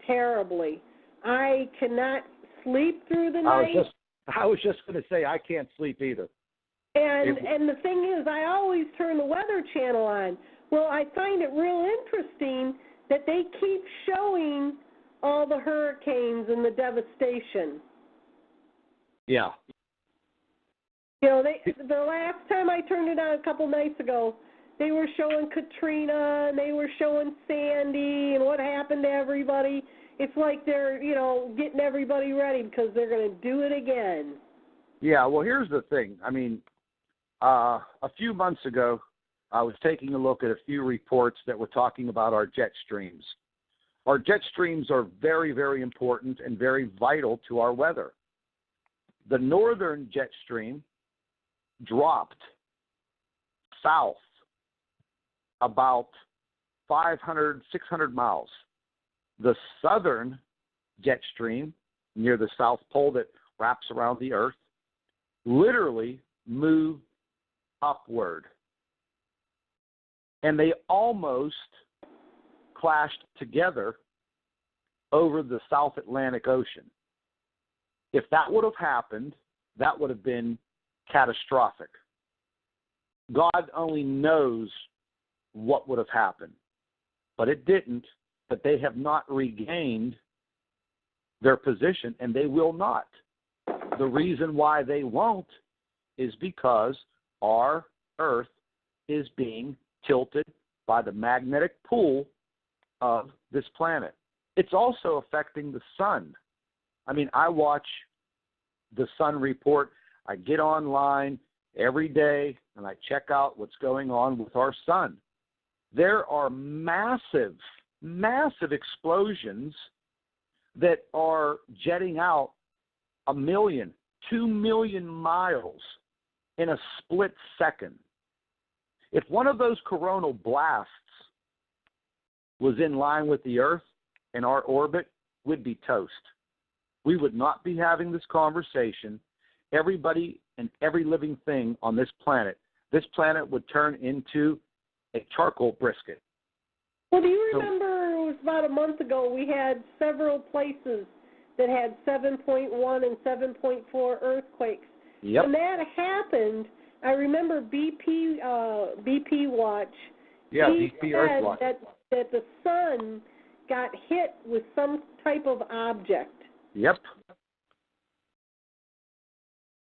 terribly. I cannot sleep through the night. I was just going to say I can't sleep either. And the thing is, I always turn the Weather Channel on. Well, I find it real interesting that they keep showing all the hurricanes and the devastation. Yeah. You know, the last time I turned it on a couple nights ago, they were showing Katrina and they were showing Sandy and what happened to everybody. It's like they're, getting everybody ready because they're going to do it again. Yeah, well, here's the thing. I mean, a few months ago, I was taking a look at a few reports that were talking about our jet streams. Our jet streams are very, very important and very vital to our weather. The northern jet stream dropped south about 500, 600 miles. The southern jet stream near the South Pole that wraps around the Earth literally moved upward. And they almost clashed together over the South Atlantic Ocean. If that would have happened, that would have been catastrophic. God only knows what would have happened. But it didn't. But they have not regained their position, and they will not. The reason why they won't is because our Earth is being tilted by the magnetic pull of this planet. It's also affecting the sun. I mean, I watch the sun report. I get online every day and I check out what's going on with our sun. There are massive, massive explosions that are jetting out 1 million, 2 million miles in a split second. If one of those coronal blasts was in line with the Earth and our orbit, we'd be toast. We would not be having this conversation. Everybody and every living thing on this planet would turn into a charcoal brisket. Well, do you remember it was about a month ago we had several places that had 7.1 and 7.4 earthquakes? Yep. When that happened, I remember BP Watch. Yeah, BP Earth Watch. That the sun got hit with some type of object. Yep.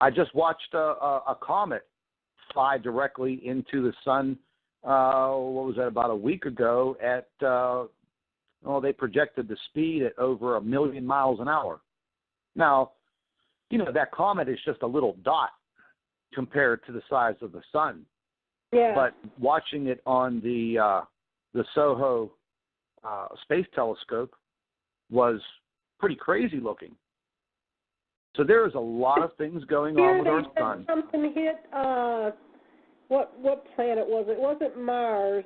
I just watched a comet fly directly into the sun. What was that, about a week ago at, they projected the speed at over 1 million miles an hour. Now, that comet is just a little dot compared to the size of the sun. Yeah. But watching it on the SOHO space telescope was pretty crazy looking. So there is a lot of things going on with our sun. Something hit, what planet was it? It wasn't Mars.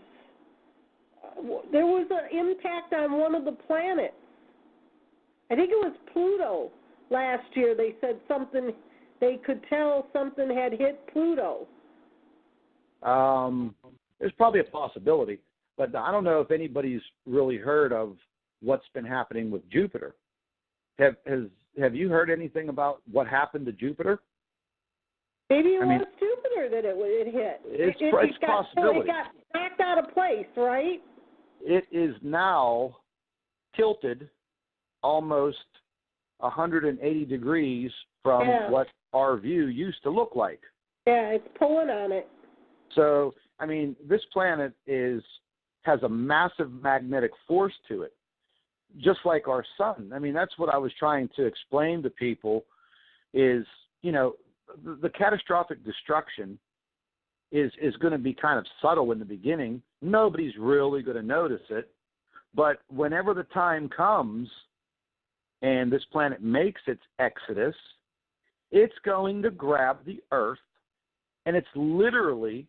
There was an impact on one of the planets. I think it was Pluto last year. They said they could tell something had hit Pluto. There's probably a possibility, but I don't know if anybody's really heard of what's been happening with Jupiter. Have you heard anything about what happened to Jupiter? Maybe it was Jupiter that it hit. It's a possibility. It got knocked out of place, right? It is now tilted almost 180 degrees from what our view used to look like. Yeah, it's pulling on it. So, this planet has a massive magnetic force to it, just like our sun. That's what I was trying to explain to people is, the catastrophic destruction is going to be kind of subtle in the beginning. Nobody's really going to notice it. But whenever the time comes and this planet makes its exodus, it's going to grab the Earth, and it's literally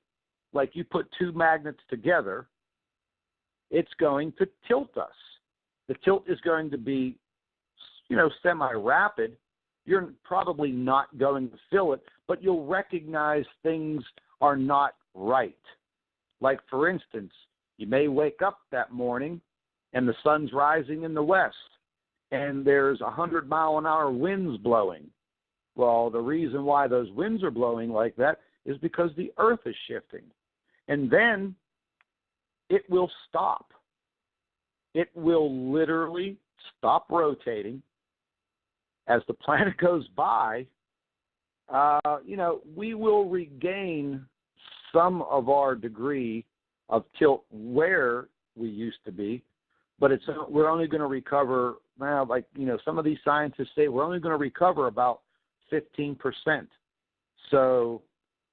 like you put two magnets together, it's going to tilt us. The tilt is going to be, semi-rapid. You're probably not going to feel it, but you'll recognize things are not right. Like, for instance, you may wake up that morning and the sun's rising in the west, and there's 100-mile-an-hour winds blowing. Well, the reason why those winds are blowing like that is because the Earth is shifting. And then it will stop. It will literally stop rotating. As the planet goes by, we will regain some of our degree of tilt where we used to be, but we're only going to recover, some of these scientists say we're only going to recover about 15%. So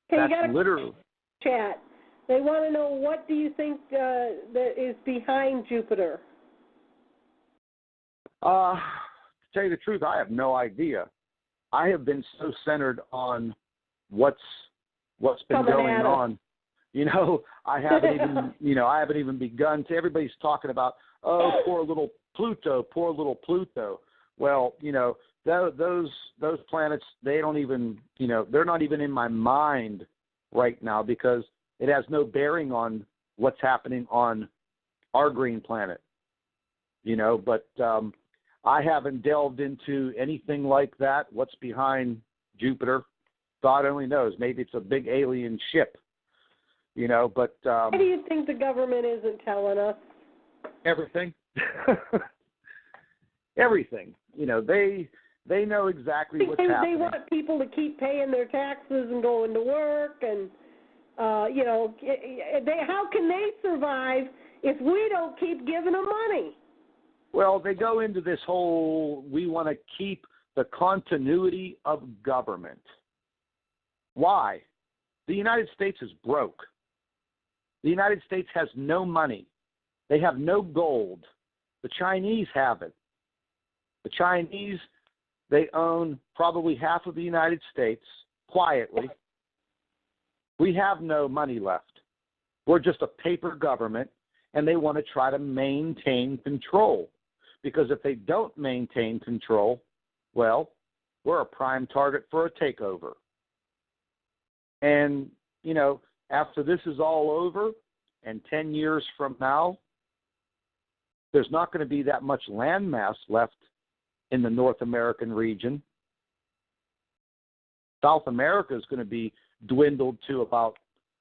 that's literally. Chat. They want to know, what do you think that is behind Jupiter? To tell you the truth, I have no idea. I have been so centered on what's been going on. I haven't even I haven't even begun to. Everybody's talking about, poor little Pluto. Well, those planets, they don't even they're not even in my mind right now because it has no bearing on what's happening on our green planet. But I haven't delved into anything like that. What's behind Jupiter? God only knows. Maybe it's a big alien ship, but... Why do you think the government isn't telling us? Everything. Everything. they know exactly what's happening. They want people to keep paying their taxes and going to work, and how can they survive if we don't keep giving them money? Well, they go into this whole, we want to keep the continuity of government. Why? The United States is broke. The United States has no money. They have no gold. The Chinese have it. The Chinese, they own probably half of the United States quietly. We have no money left. We're just a paper government, and they want to try to maintain control. Because if they don't maintain control, well, we're a prime target for a takeover. And, after this is all over, and 10 years from now, there's not going to be that much land mass left in the North American region. South America is going to be dwindled to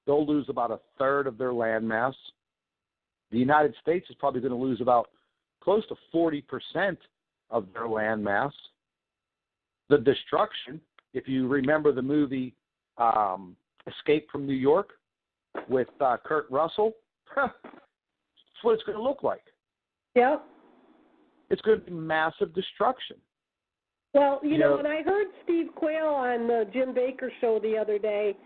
they'll lose about a third of their land mass. The United States is probably going to lose about close to 40% of their land mass. The destruction, if you remember the movie Escape from New York with Kurt Russell, that's what it's going to look like. Yep. It's going to be massive destruction. Well, and I heard Steve Quayle on the Jim Baker show the other day,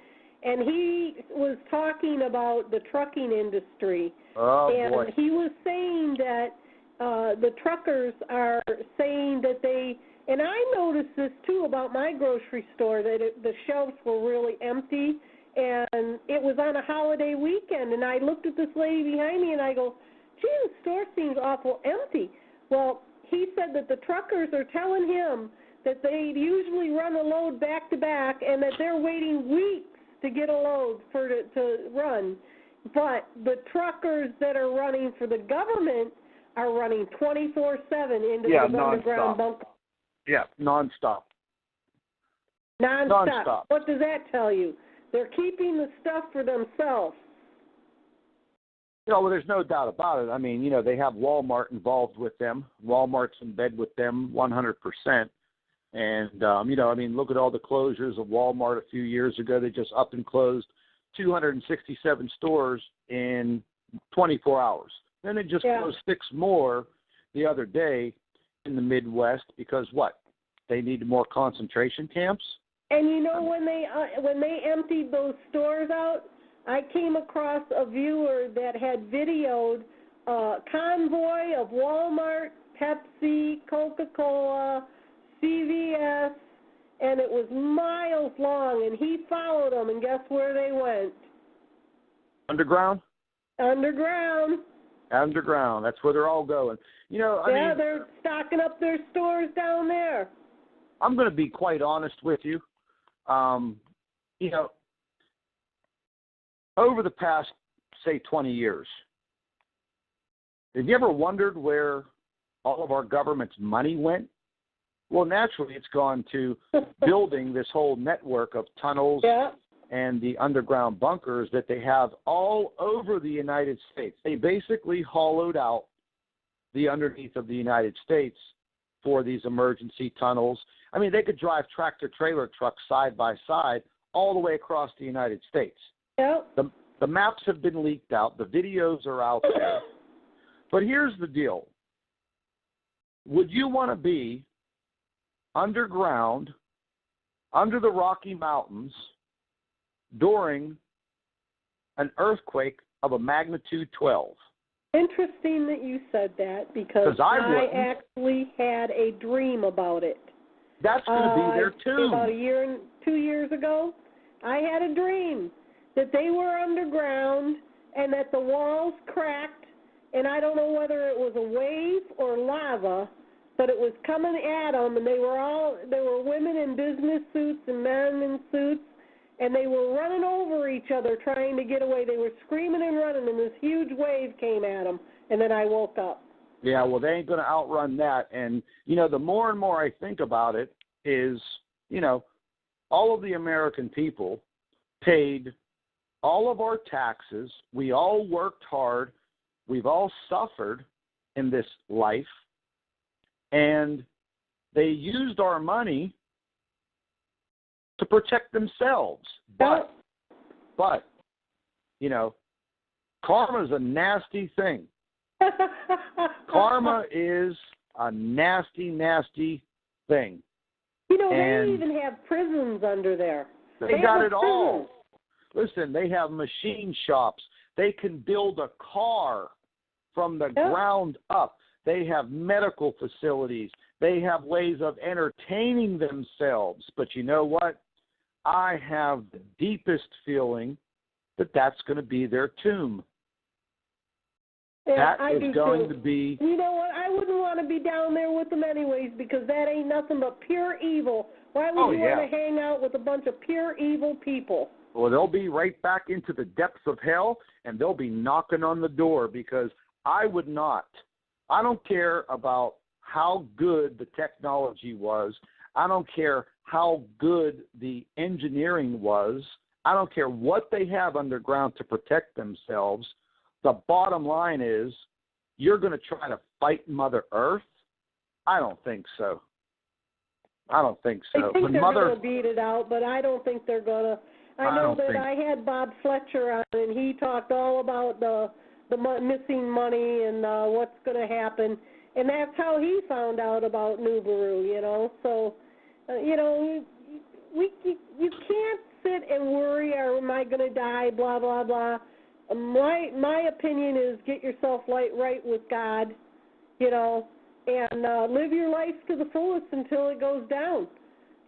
and he was talking about the trucking industry. Oh, and boy. He was saying that the truckers are saying that and I noticed this too about my grocery store, that the shelves were really empty, and it was on a holiday weekend, and I looked at this lady behind me, and I go, gee, the store seems awful empty. Well, he said that the truckers are telling him that they usually run a load back to back, and that they're waiting weeks to get a load to run. But the truckers that are running for the government are running 24/7 into the underground bunker. Yeah, nonstop. Nonstop. What does that tell you? They're keeping the stuff for themselves. Well, there's no doubt about it. I mean, they have Walmart involved with them. Walmart's in bed with them 100%. And, look at all the closures of Walmart a few years ago. They just up and closed 267 stores in 24 hours. Then they just closed 6 more the other day in the Midwest because what? They needed more concentration camps? And when they emptied those stores out, I came across a viewer that had videoed a convoy of Walmart, Pepsi, Coca-Cola, CVS, and it was miles long, and he followed them, and guess where they went? Underground? Underground. That's where they're all going. They're stocking up their stores down there. I'm going to be quite honest with you. Over the past, say, 20 years, have you ever wondered where all of our government's money went? Well, naturally, it's gone to building this whole network of tunnels and the underground bunkers that they have all over the United States. They basically hollowed out the underneath of the United States for these emergency tunnels. I mean, they could drive tractor-trailer trucks side by side all the way across the United States. Yep. The maps have been leaked out. The videos are out there. But here's the deal. Would you want to be underground, under the Rocky Mountains, during an earthquake of a magnitude 12? Interesting that you said that, because I actually had a dream about it. That's going to be there too. About 2 years ago, I had a dream that they were underground and that the walls cracked, and I don't know whether it was a wave or lava, but it was coming at them, and there were women in business suits and men in suits, and they were running over each other trying to get away. They were screaming and running, and this huge wave came at them, and then I woke up. Yeah, well, they ain't going to outrun that. And, the more and more I think about it is, all of the American people paid all of our taxes. We all worked hard. We've all suffered in this life. And they used our money to protect themselves. But you know, karma's a nasty thing. Karma is a nasty, nasty thing. You know, they even have prisons under there. They got it all. Listen, they have machine shops. They can build a car from the ground up. They have medical facilities. They have ways of entertaining themselves. But you know what? I have the deepest feeling that that's going to be their tomb. Yeah, that is going to be... You know what? I wouldn't want to be down there with them anyways, because that ain't nothing but pure evil. Why would you want to hang out with a bunch of pure evil people? Well, they'll be right back into the depths of hell, and they'll be knocking on the door, because I would not. I don't care about how good the technology was. I don't care how good the engineering was. I don't care what they have underground to protect themselves. The bottom line is, you're going to try to fight Mother Earth? I don't think so. I don't think so. I think they're going to beat it out, but I don't think they're going to. I know that I had Bob Fletcher on, and he talked all about the missing money and what's going to happen, and that's how he found out about Nibiru, you know. So, you know, you can't sit and worry, or am I going to die, blah, blah, blah. My opinion is get yourself right with God, you know, and live your life to the fullest until it goes down.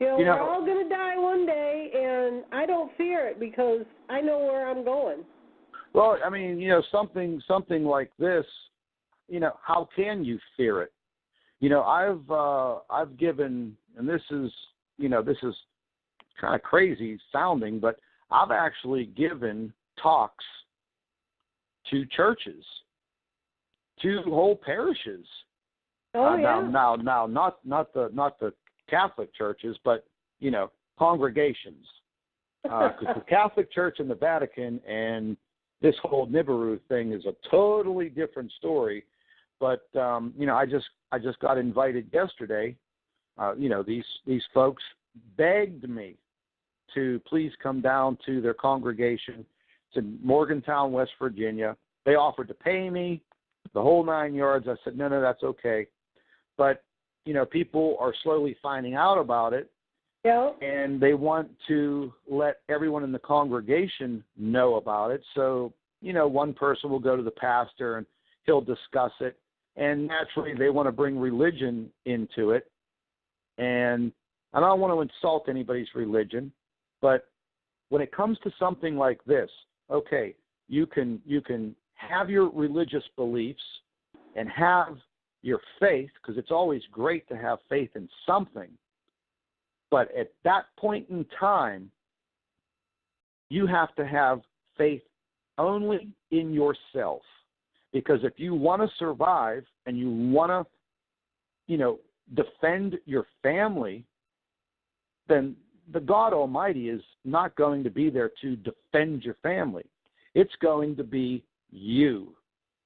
You know, we're all going to die one day, and I don't fear it because I know where I'm going. Well, I mean, you know, something like this, you know, how can you fear it? You know, I've given, and this is kind of crazy sounding, but I've actually given talks to churches, to whole parishes. Now, not the Catholic churches, but you know, congregations. Because the Catholic Church and the Vatican and this whole Nibiru thing is a totally different story. But you know, I just got invited yesterday. You know, these folks begged me to please come down to their congregation. It's in Morgantown, West Virginia. They offered to pay me the whole 9 yards. I said, no, that's okay. But, you know, people are slowly finding out about it, and they want to let everyone in the congregation know about it. So, you know, one person will go to the pastor, and he'll discuss it. And naturally, they want to bring religion into it. And I don't want to insult anybody's religion, but when it comes to something like this, okay, you can have your religious beliefs and have your faith, because it's always great to have faith in something. But at that point in time, you have to have faith only in yourself. Because if you want to survive and you want to, you know, defend your family, then the God Almighty is not going to be there to defend your family. It's going to be you.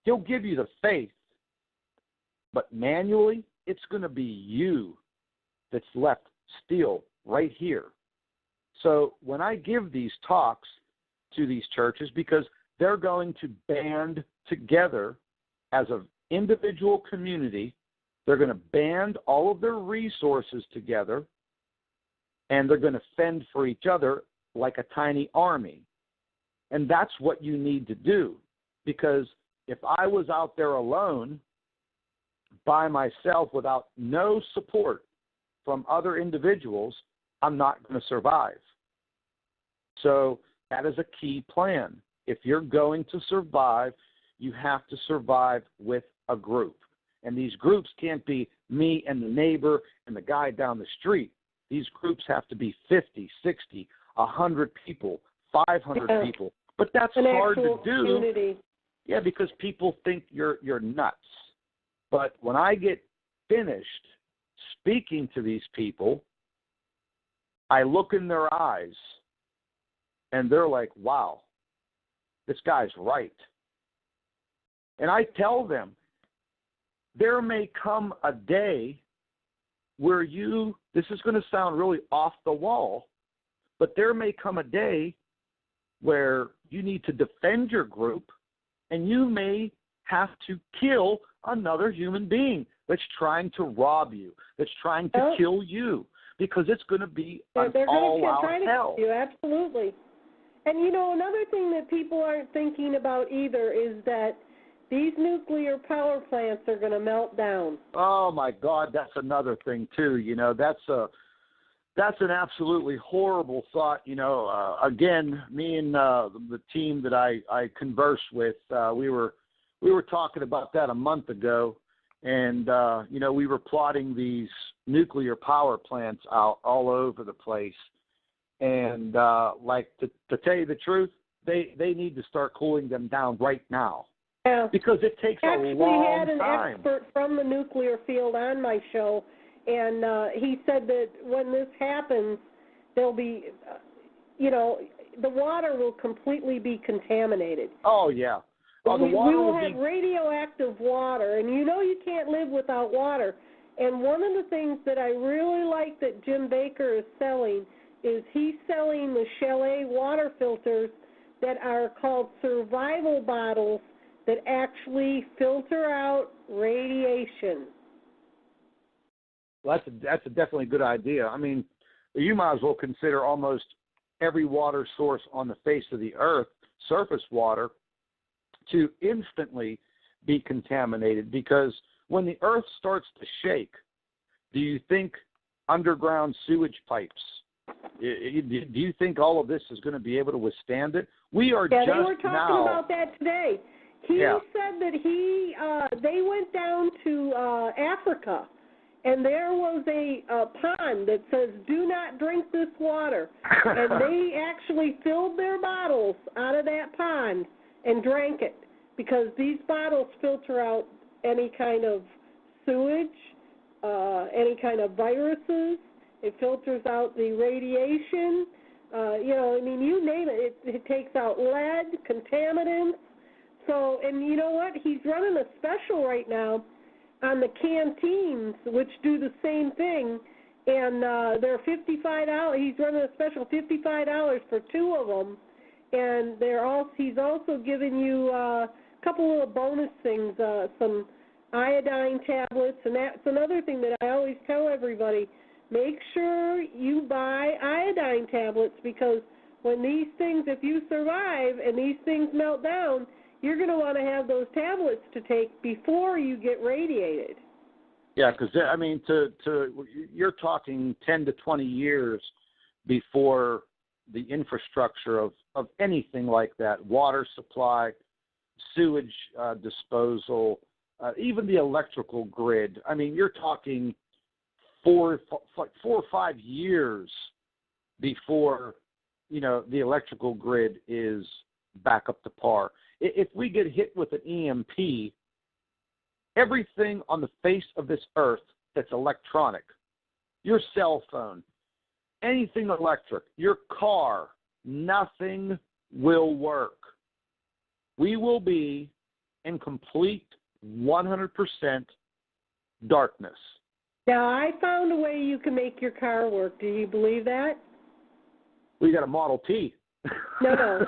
He'll give you the faith, but manually, it's going to be you that's left still right here. So when I give these talks to these churches, because they're going to band together as an individual community, they're going to band all of their resources together, and they're going to fend for each other like a tiny army. And that's what you need to do. Because if I was out there alone, by myself, without no support from other individuals, I'm not going to survive. So that is a key plan. If you're going to survive, you have to survive with a group. And these groups can't be me and the neighbor and the guy down the street. These groups have to be 50, 60, 100 people, 500 people. But that's hard to do. Community. Yeah, because people think you're nuts. But when I get finished speaking to these people, I look in their eyes, and they're like, wow, this guy's right. And I tell them, there may come a day where this is going to sound really off the wall, but there may come a day where you need to defend your group and you may have to kill another human being that's trying to rob you, that's trying to kill you, because it's going to be an all-out hell. You, absolutely. And, another thing that people aren't thinking about either is that these nuclear power plants are going to melt down. Oh, my God, that's another thing, too. That's an absolutely horrible thought. Again, me and the team that I converse with, we were talking about that a month ago, and, we were plotting these nuclear power plants out all over the place. And, to tell you the truth, they need to start cooling them down right now. Yeah. Because it takes a long time. I actually had an expert from the nuclear field on my show, and he said that when this happens, there'll be, the water will completely be contaminated. Oh, yeah. We will have radioactive water, and you can't live without water. And one of the things that I really like that Jim Baker is selling is he's selling the Chalet water filters that are called survival bottles that actually filter out radiation. Well, that's a definitely good idea. I mean, you might as well consider almost every water source on the face of the earth, surface water, to instantly be contaminated, because when the earth starts to shake, do you think underground sewage pipes, do you think all of this is going to be able to withstand it? We are just now. Yeah, they were talking about that today. He said that they went down to Africa, and there was a pond that says, "Do not drink this water." And they actually filled their bottles out of that pond and drank it, because these bottles filter out any kind of sewage, any kind of viruses. It filters out the radiation. You name it. It takes out lead, contaminants. So, and you know what? He's running a special right now on the canteens, which do the same thing, and they're $55. He's running a special $55 for 2 of them, and he's also giving you a couple little bonus things, some iodine tablets, and that's another thing that I always tell everybody. Make sure you buy iodine tablets, because when these things, if you survive and these things melt down, you're going to want to have those tablets to take before you get radiated. Yeah, because, you're talking 10 to 20 years before the infrastructure of anything like that, water supply, sewage disposal, even the electrical grid. I mean, you're talking 4 or 5 years before, the electrical grid is back up to par. If we get hit with an EMP, everything on the face of this earth that's electronic, your cell phone, anything electric, your car, nothing will work. We will be in complete 100% darkness. Now, I found a way you can make your car work. Do you believe that? We got a Model T. No.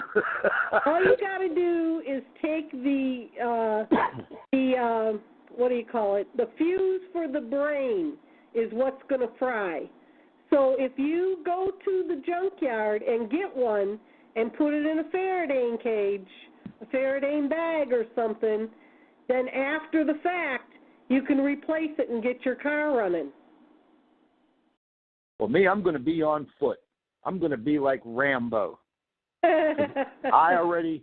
All you got to do is take the what do you call it? The fuse for the brain is what's going to fry. So if you go to the junkyard and get one and put it in a Faraday cage, a Faraday bag or something, then after the fact, you can replace it and get your car running. Well, I'm going to be on foot. I'm going to be like Rambo. I already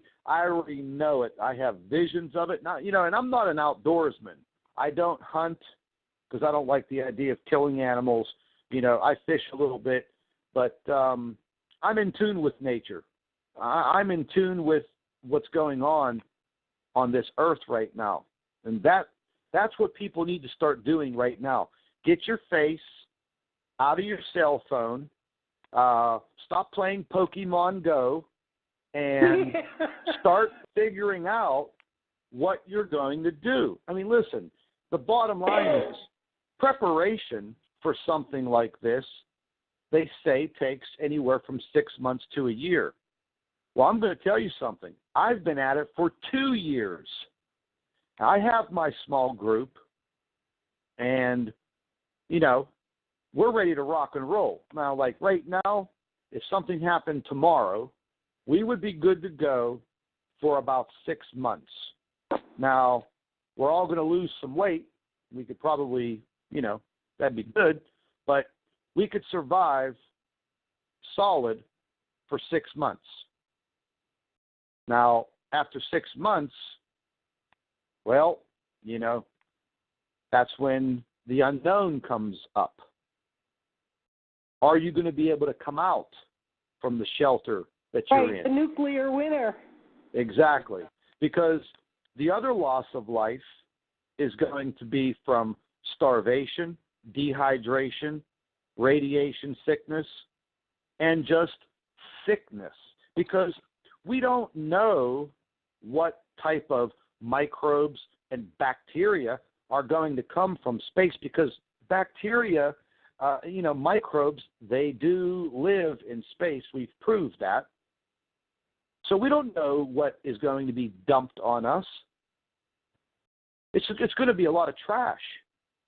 know it. I have visions of it. Now, and I'm not an outdoorsman. I don't hunt because I don't like the idea of killing animals. I fish a little bit, but I'm in tune with nature. I'm in tune with what's going on this earth right now. And that's what people need to start doing right now. Get your face out of your cell phone. Stop playing Pokemon Go and start figuring out what you're going to do. I mean, listen, the bottom line is preparation for something like this, they say takes anywhere from 6 months to a year. Well, I'm going to tell you something. I've been at it for 2 years. I have my small group, and, you know, we're ready to rock and roll. Now, like right now, if something happened tomorrow, we would be good to go for about 6 months. Now, we're all going to lose some weight. We could probably, you know, that'd be good, but we could survive solid for 6 months. Now, after 6 months, well, you know, that's when the unknown comes up. Are you going to be able to come out from the shelter that you're in? The nuclear winter. Exactly. Because the other loss of life is going to be from starvation, dehydration, radiation sickness, and just sickness. Because we don't know what type of microbes and bacteria are going to come from space, because bacteria, you know, microbes, they do live in space. We've proved that. So we don't know what is going to be dumped on us. It's going to be a lot of trash.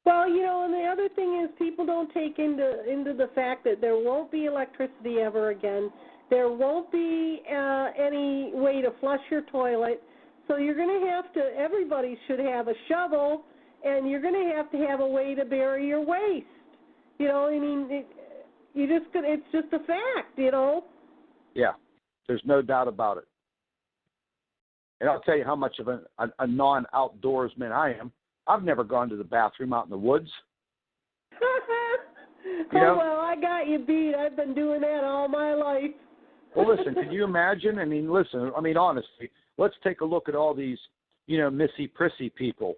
Well, you know, and the other thing is people don't take into the fact that there won't be electricity ever again. There won't be any way to flush your toilet. So you're going to have to, everybody should have a shovel, and you're going to have a way to bury your waste. You know, I mean, it's just a fact, you know. Yeah, there's no doubt about it. And I'll tell you how much of a non-outdoorsman I am. I've never gone to the bathroom out in the woods. Well, I got you beat. I've been doing that all my life. Well, listen, can you imagine? I mean, listen, I mean, honestly, let's take a look at all these, you know, missy-prissy people.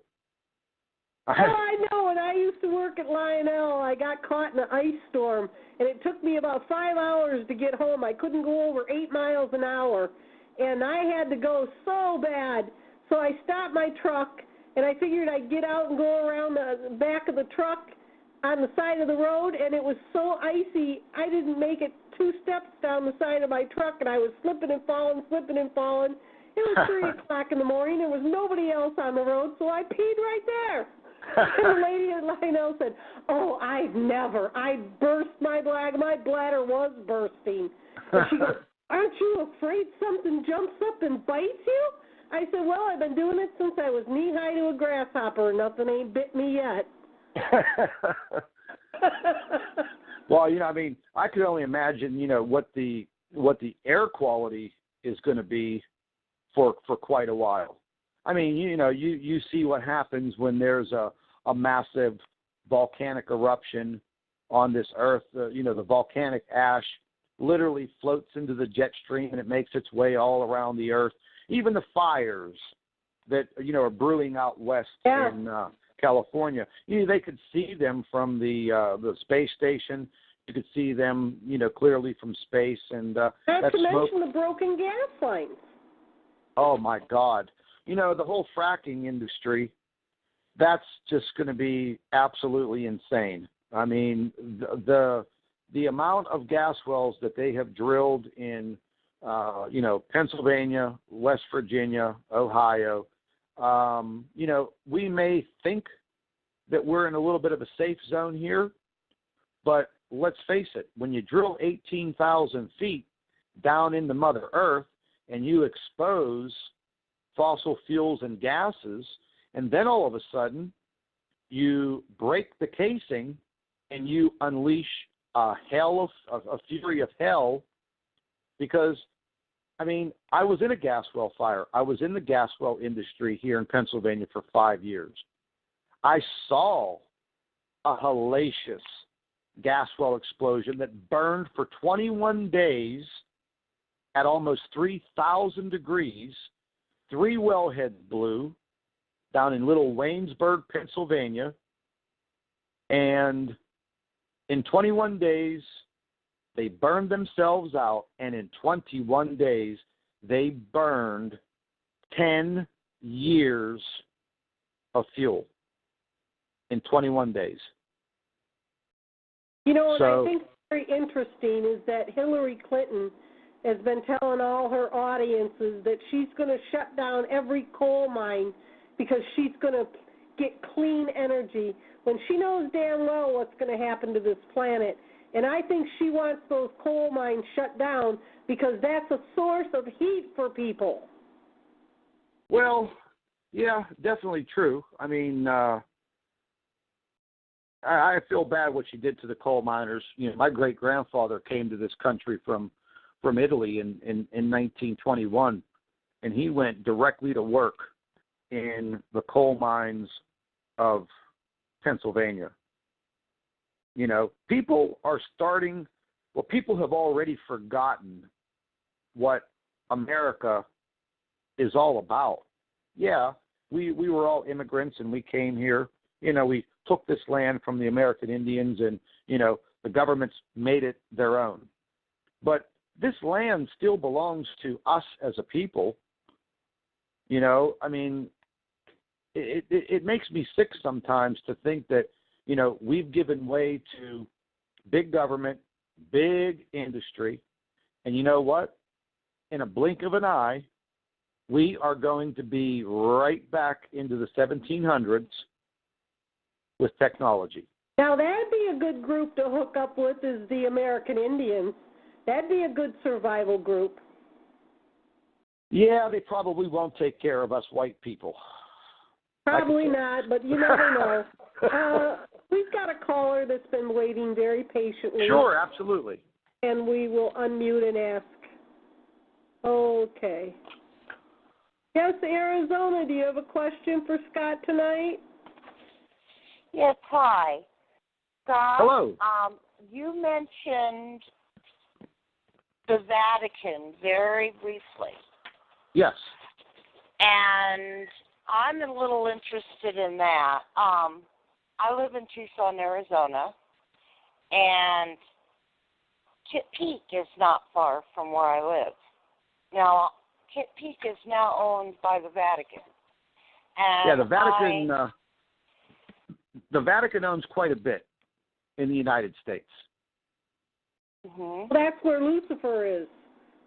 I know. When I used to work at Lionel, I got caught in an ice storm, and it took me about 5 hours to get home. I couldn't go over 8 miles an hour, and I had to go so bad. So I stopped my truck, and I figured I'd get out and go around the back of the truck on the side of the road, and it was so icy, I didn't make it 2 steps down the side of my truck, and I was slipping and falling. It was 3 o'clock in the morning. There was nobody else on the road, so I peed right there. And the lady at Lionel said, "Oh, I burst my bladder. My bladder was bursting." And she goes, "Aren't you afraid something jumps up and bites you?" I said, "Well, I've been doing it since I was knee-high to a grasshopper. Nothing ain't bit me yet." Well, you know, I mean, I could only imagine, you know, what the air quality is going to be for quite a while. I mean, you know, you see what happens when there's a massive volcanic eruption on this earth. You know, the volcanic ash literally floats into the jet stream, and it makes its way all around the earth. Even the fires that, you know, are brewing out west in California, you know, they could see them from the space station. You could see them, you know, clearly from space. And not to mention the broken gas lines. Oh, my God. You know, the whole fracking industry, that's just going to be absolutely insane. I mean, the amount of gas wells that they have drilled in, you know, Pennsylvania, West Virginia, Ohio, you know, we may think that we're in a little bit of a safe zone here, but let's face it, when you drill 18,000 feet down into Mother Earth and you expose fossil fuels and gases, and then all of a sudden you break the casing and you unleash a fury of hell. Because, I mean, I was in a gas well fire. I was in the gas well industry here in Pennsylvania for 5 years. I saw a hellacious gas well explosion that burned for 21 days at almost 3,000 degrees. 3 wellheads blew down in Little Waynesburg, Pennsylvania. And in 21 days, they burned themselves out. And in 21 days, they burned 10 years of fuel in 21 days. You know what I think is very interesting is that Hillary Clinton has been telling all her audiences that she's going to shut down every coal mine because she's going to get clean energy when she knows damn well what's going to happen to this planet. And I think she wants those coal mines shut down because that's a source of heat for people. Well, yeah, definitely true. I mean, I feel bad what she did to the coal miners. You know, my great-grandfather came to this country from Italy in 1921, and he went directly to work in the coal mines of Pennsylvania. You know, people have already forgotten what America is all about. Yeah, we were all immigrants and we came here. You know, we took this land from the American Indians and, you know, the governments made it their own. But this land still belongs to us as a people. You know, I mean, it makes me sick sometimes to think that, you know, we've given way to big government, big industry, and you know what? In a blink of an eye, we are going to be right back into the 1700s with technology. Now, that'd be a good group to hook up with is the American Indians. That'd be a good survival group. Yeah, they probably won't take care of us white people. Probably not, but you never know. We've got a caller that's been waiting very patiently. Sure, absolutely. And we will unmute and ask. Okay. Yes, Arizona, do you have a question for Scott tonight? Yes, hi. Scott, hello. You mentioned the Vatican very briefly. Yes. And I'm a little interested in that. I live in Tucson, Arizona, and Kit Peak is not far from where I live. Now, Kit Peak is now owned by the Vatican. And yeah, the Vatican owns quite a bit in the United States. Mm-hmm. That's where Lucifer is.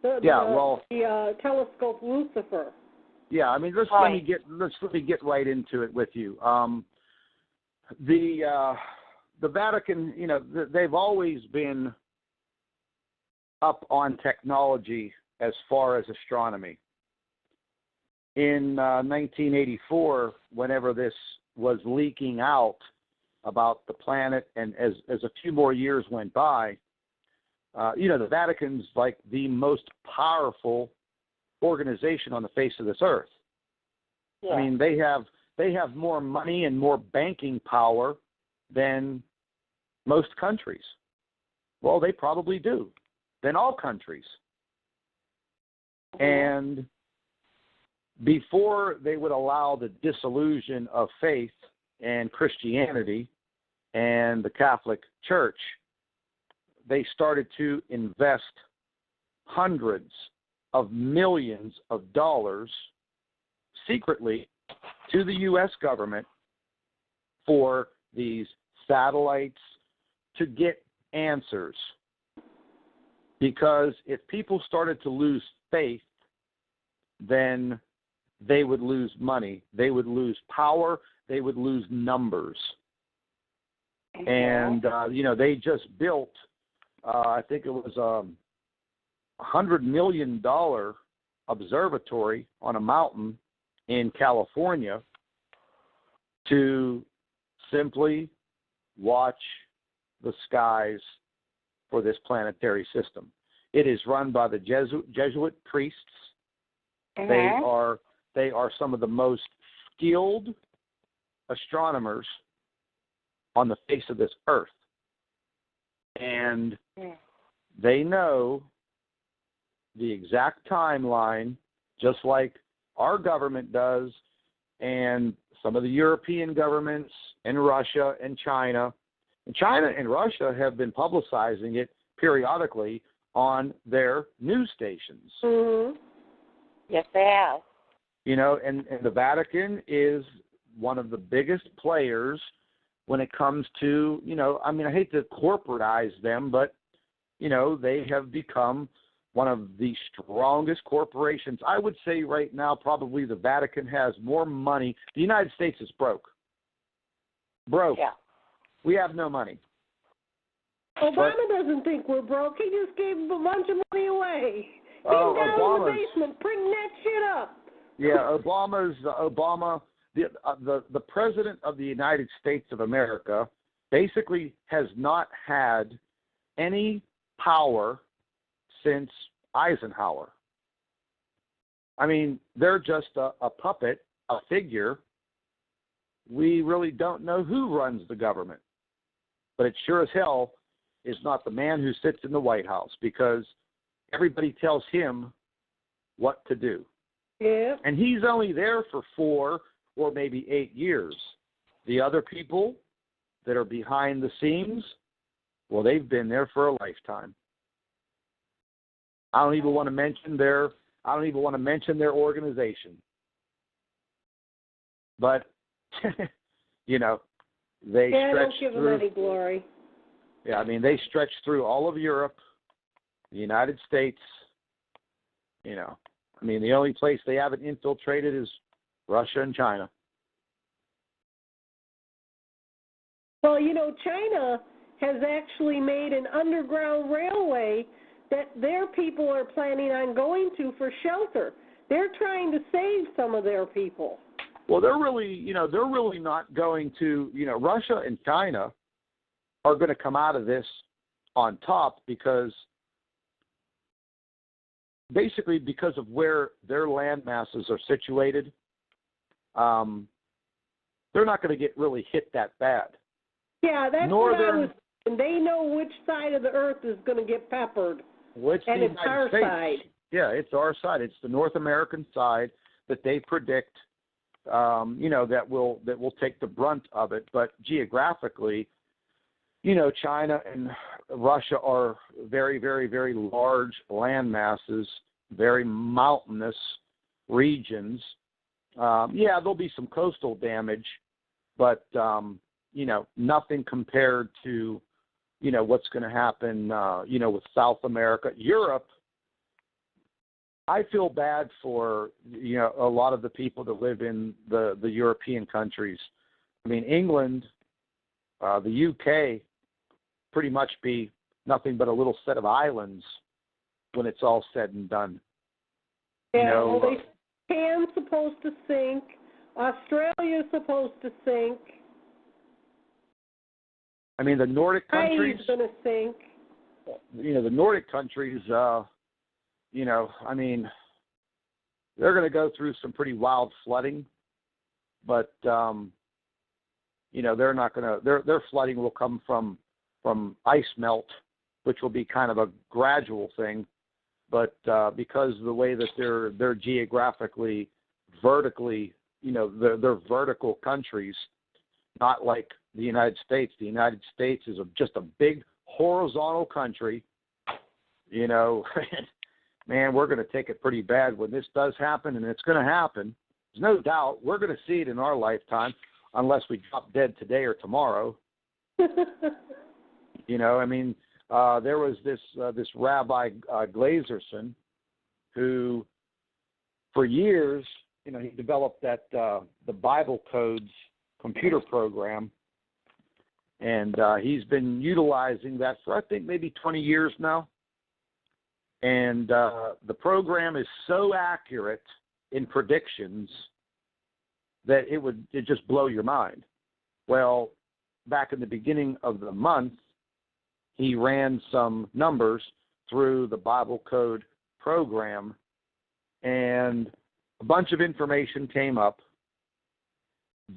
The telescope Lucifer. Yeah, I mean, let me get right into it with you. The Vatican, you know, they've always been up on technology as far as astronomy. In 1984, whenever this was leaking out about the planet, and as a few more years went by, you know, the Vatican's like the most powerful organization on the face of this earth. Yeah. I mean, they have more money and more banking power than most countries. Well, they probably do, than all countries. And before they would allow the dissolution of faith and Christianity and the Catholic Church, they started to invest hundreds of millions of dollars secretly to the U.S. government for these satellites to get answers. Because if people started to lose faith, then they would lose money, they would lose power, they would lose numbers. Mm-hmm. And, you know, they just built, I think it was $100 million observatory on a mountain in California to simply watch the skies for this planetary system. It is run by the Jesuit priests. Mm-hmm. They are some of the most skilled astronomers on the face of this earth. And they know the exact timeline, just like our government does, and some of the European governments, and Russia and China. And China and Russia have been publicizing it periodically on their news stations. Mm-hmm. Yes, they have. You know, and the Vatican is one of the biggest players when it comes to, I mean, I hate to corporatize them, but, they have become one of the strongest corporations. I would say right now probably the Vatican has more money. The United States is broke. Broke. Yeah. We have no money. Obama doesn't think we're broke. He just gave a bunch of money away. He's down in the basement printing that shit up. Yeah, the president of the United States of America basically has not had any power since Eisenhower. I mean, they're just a puppet, a figure. We really don't know who runs the government. But it sure as hell is not the man who sits in the White House, because everybody tells him what to do. Yeah. And he's only there for 4 or maybe 8 years. The other people that are behind the scenes, well, they've been there for a lifetime. I don't even want to mention their organization. But they don't give through, them any glory. Yeah, I mean, they stretch through all of Europe, the United States. I mean, the only place they haven't infiltrated is Russia and China. Well, China has actually made an underground railway that their people are planning on going to for shelter. They're trying to save some of their people. Well, they're really not going to, Russia and China are going to come out of this on top because of where their land masses are situated. They're not going to get really hit that bad. Yeah, that's what I was saying. They know which side of the earth is going to get peppered. And it's our side. Yeah, it's our side. It's the North American side that they predict, that will take the brunt of it. But geographically, China and Russia are very, very, very large land masses, very mountainous regions. There'll be some coastal damage, but, nothing compared to, what's going to happen, with South America. Europe, I feel bad for, a lot of the people that live in the European countries. I mean, England, the UK, pretty much be nothing but a little set of islands when it's all said and done. Yeah, Japan's supposed to sink. Australia's supposed to sink. I mean, the Nordic countries. Hawaii's going to sink. The Nordic countries, I mean, they're going to go through some pretty wild flooding, but, they're not going to, their flooding will come from ice melt, which will be kind of a gradual thing. But because of the way that they're geographically, vertically, they're vertical countries, not like the United States. The United States is just a big horizontal country. Man, we're going to take it pretty bad when this does happen, and it's going to happen. There's no doubt we're going to see it in our lifetime, unless we drop dead today or tomorrow. There was this Rabbi Glazerson, who, for years, he developed that the Bible Codes computer program, and he's been utilizing that for I think maybe 20 years now. And the program is so accurate in predictions that it just blow your mind. Well, back in the beginning of the month, he ran some numbers through the Bible Code program, and a bunch of information came up.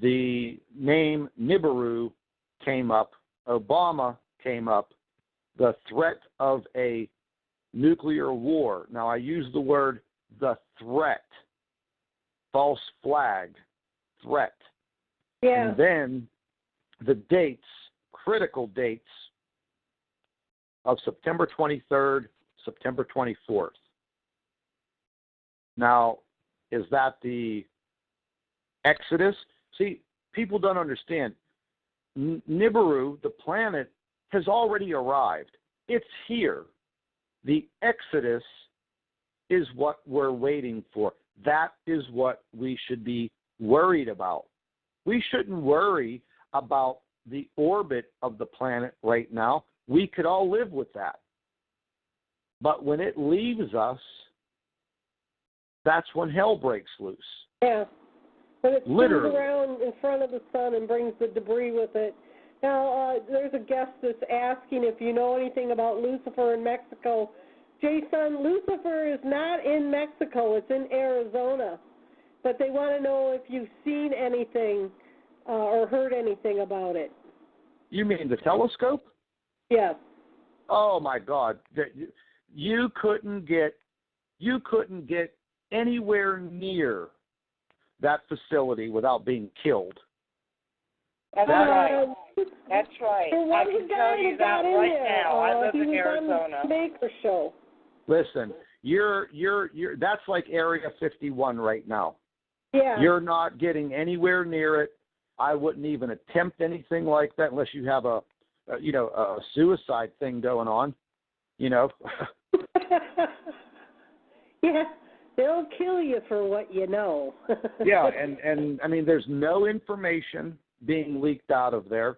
The name Nibiru came up. Obama came up. The threat of a nuclear war. Now, I use the word the threat. False flag. Threat. Yeah. And then the dates, critical dates, of September 23rd, September 24th. Now, is that the Exodus? See, people don't understand. Nibiru, the planet, has already arrived. It's here. The exodus is what we're waiting for. That is what we should be worried about. We shouldn't worry about the orbit of the planet right now. We could all live with that. But when it leaves us, that's when hell breaks loose. Yeah. When it spins Literally. around in front of the sun and brings the debris with it. Now, there's a guest that's asking if you know anything about Lucifer in Mexico. Jason, Lucifer is not in Mexico. It's in Arizona. But they want to know if you've seen anything or heard anything about it. You mean the telescope? Yes. Oh, my God. You couldn't get anywhere near that facility without being killed. That's right. That's right. There was I can a guy tell you that got in right there. now. I live he in was Arizona. on the Maker Show. Listen, you're that's like Area 51 right now. Yeah. You're not getting anywhere near it. I wouldn't even attempt anything like that unless you have a suicide thing going on, Yeah. They'll kill you for what you know. Yeah, and I mean, there's no information being leaked out of there.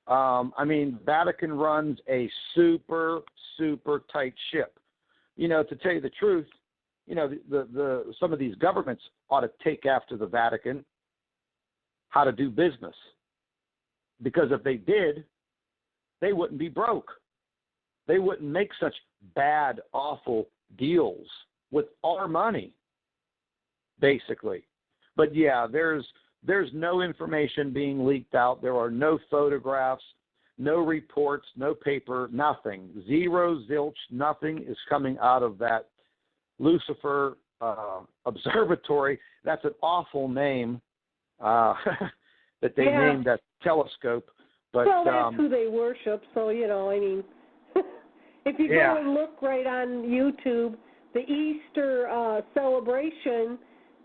I mean, Vatican runs a super, super tight ship. To tell you the truth, the some of these governments ought to take after the Vatican how to do business. Because if they did, they wouldn't be broke. They wouldn't make such bad, awful deals with our money, basically. But yeah, there's no information being leaked out. There are no photographs, no reports, no paper, nothing. Zero, zilch, nothing is coming out of that Lucifer Observatory. That's an awful name that they named that telescope. But, well, that's who they worship, so, I mean, if you go and look right on YouTube, the Easter celebration,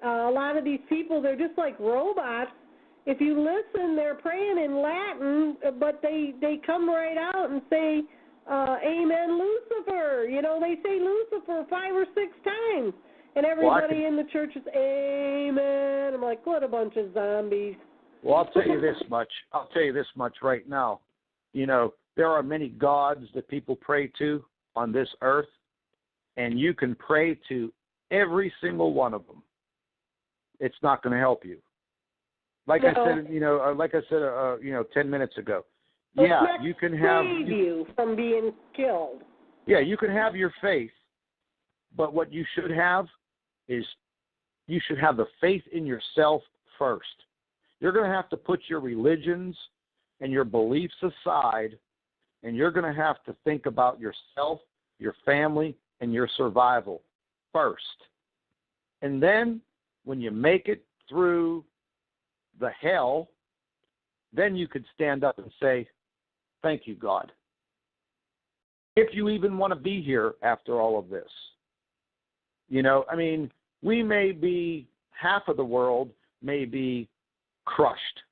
a lot of these people, they're just like robots. If you listen, they're praying in Latin, but they come right out and say, Amen, Lucifer. They say Lucifer 5 or 6 times. And everybody in the church is, Amen. I'm like, what a bunch of zombies. Well, I'll tell you this much right now. There are many gods that people pray to on this earth, and you can pray to every single one of them. It's not going to help you. I said, 10 minutes ago. You can have you from being killed. Yeah, you can have your faith, but what you should have is you should have the faith in yourself first. You're going to have to put your religions and your beliefs aside, and you're going to have to think about yourself, your family, and your survival first. And then when you make it through the hell, then you could stand up and say, thank you, God. If you even want to be here after all of this. We may be, half of the world may be crushed.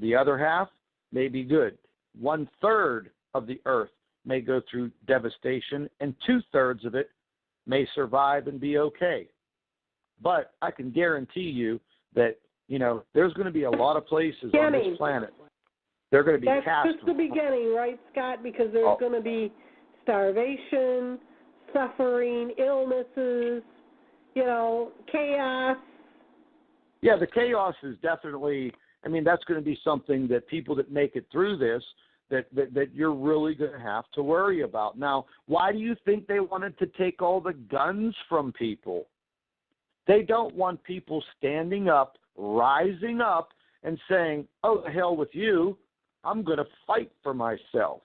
The other half may be good. 1/3 of the earth may go through devastation, and 2/3 of it may survive and be okay. But I can guarantee you that, there's going to be a lot of places on this planet. They're going to be cast. That's just the beginning, right, Scott? Because there's going to be starvation, suffering, illnesses, chaos. Yeah, the chaos is definitely, that's going to be something that people that make it through this, that you're really going to have to worry about. Now, why do you think they wanted to take all the guns from people? They don't want people standing up, rising up, and saying, oh, the hell with you, I'm going to fight for myself.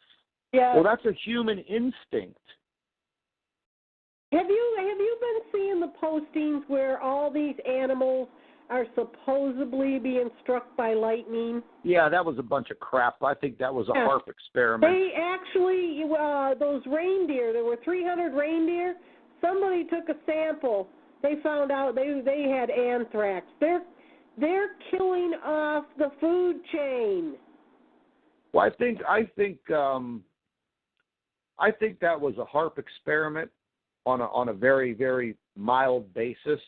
Yeah. Well, that's a human instinct. Have you been seeing the postings where all these animals are supposedly being struck by lightning? Yeah, that was a bunch of crap. I think that was a HAARP experiment. They actually, those reindeer, there were 300 reindeer. Somebody took a sample. They found out they had anthrax. They're killing off the food chain. Well, I think that was a HAARP experiment on a very, very mild basis.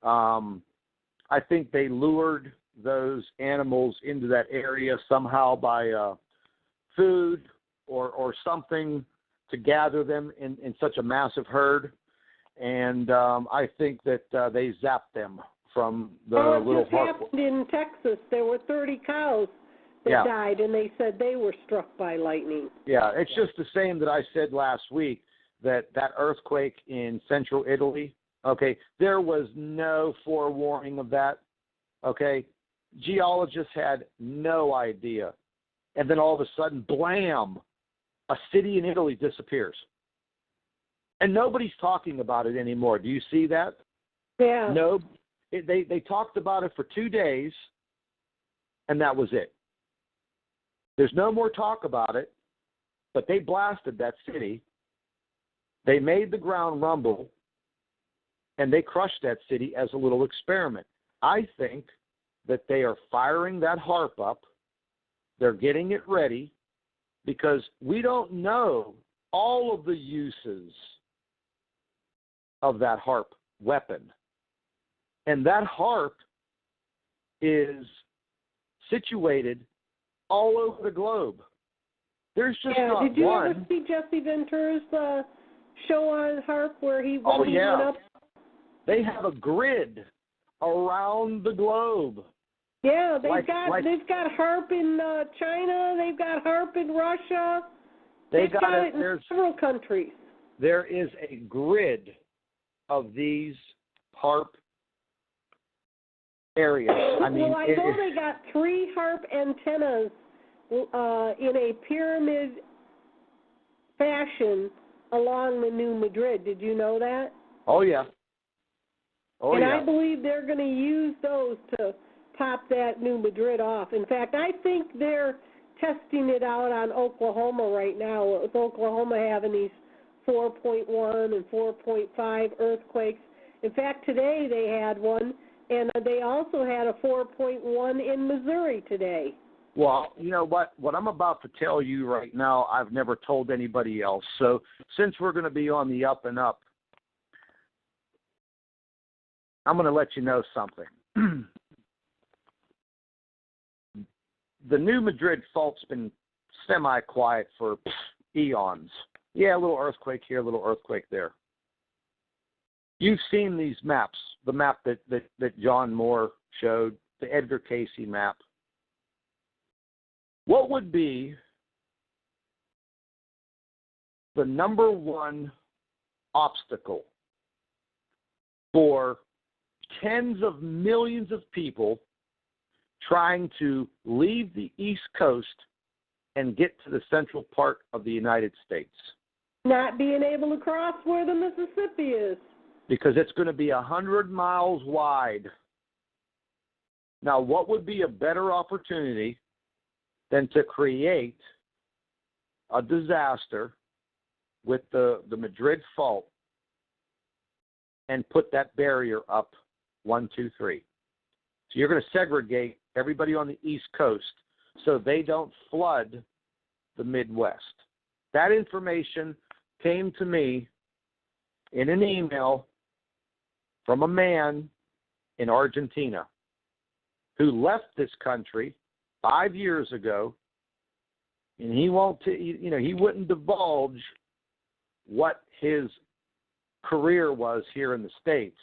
I think they lured those animals into that area somehow by food or something to gather them in such a massive herd. And I think that they zapped them from the little it just happened in Texas. There were 30 cows that died, and they said they were struck by lightning. Yeah, it's just the same that I said last week, that earthquake in central Italy, okay, there was no forewarning of that, okay? Geologists had no idea. And then all of a sudden, blam, a city in Italy disappears. And nobody's talking about it anymore. Do you see that? Yeah. No, they talked about it for 2 days, and that was it. There's no more talk about it, but they blasted that city. They made the ground rumble, and they crushed that city as a little experiment. I think that they are firing that HAARP up. They're getting it ready because we don't know all of the uses of that HAARP weapon. And that HAARP is situated all over the globe. There's just not one. Did you ever see Jesse Ventura's show on HAARP where he went up? They have a grid around the globe. Yeah, they've got HAARP in China. They've got HAARP in Russia. They've got it in several countries. There is a grid of these HAARP areas. I mean, well, I know they got 3 HAARP antennas in a pyramid fashion along the New Madrid. Did you know that? Oh, yeah. I believe they're going to use those to top that New Madrid off. In fact, I think they're testing it out on Oklahoma right now, with Oklahoma having these 4.1 and 4.5 earthquakes. In fact, today they had one, and they also had a 4.1 in Missouri today. Well, you know what? What I'm about to tell you right now, I've never told anybody else. So since we're going to be on the up and up, I'm going to let you know something. The New Madrid fault's been semi-quiet for eons. Yeah, a little earthquake here, a little earthquake there. You've seen these maps, the map that John Moore showed, the Edgar Casey map. What would be the number one obstacle for tens of millions of people trying to leave the East Coast and get to the central part of the United States? Not being able to cross where the Mississippi is. Because it's going to be 100 miles wide. Now, what would be a better opportunity than to create a disaster with the Madrid fault and put that barrier up 1, 2, 3? So you're going to segregate everybody on the East Coast so they don't flood the Midwest. That information came to me in an email from a man in Argentina who left this country 5 years ago, and he wouldn't divulge what his career was here in the States.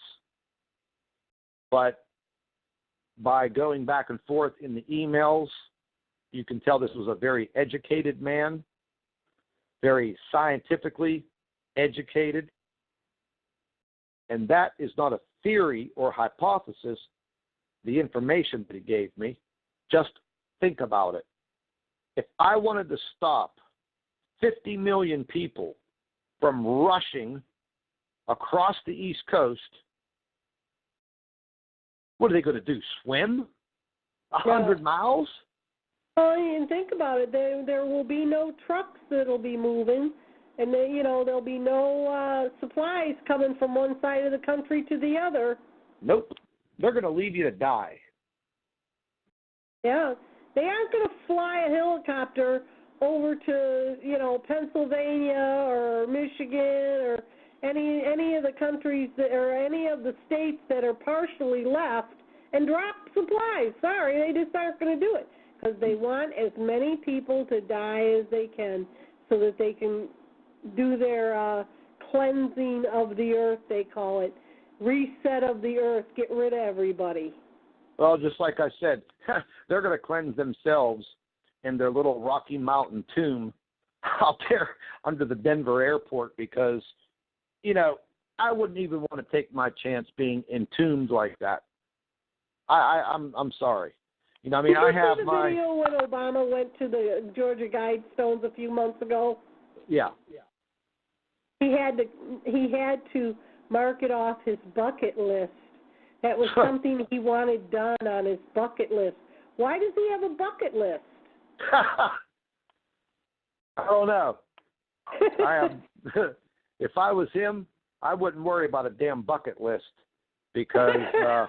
But by going back and forth in the emails, you can tell this was a very educated man, very scientifically educated. And that is not a theory or hypothesis, the information that he gave me. Just think about it. If I wanted to stop 50 million people from rushing across the East Coast, what are they going to do, swim 100 miles? Well, and think about it. There will be no trucks that will be moving, and there'll be no supplies coming from one side of the country to the other. Nope. They're going to leave you to die. Yeah. They aren't going to fly a helicopter over to, Pennsylvania or Michigan or any of the countries or any of the states that are partially left and drop supplies. Sorry, they just aren't going to do it because they want as many people to die as they can so that they can do their cleansing of the earth, they call it, reset of the earth, get rid of everybody. Well, just like I said, they're going to cleanse themselves in their little Rocky Mountain tomb out there under the Denver airport because, I wouldn't even want to take my chance being entombed like that. I'm sorry. I have my video when Obama went to the Georgia Guidestones a few months ago. Yeah. He had to mark it off his bucket list. That was something he wanted done on his bucket list. Why does he have a bucket list? I don't know. If I was him, I wouldn't worry about a damn bucket list because, in all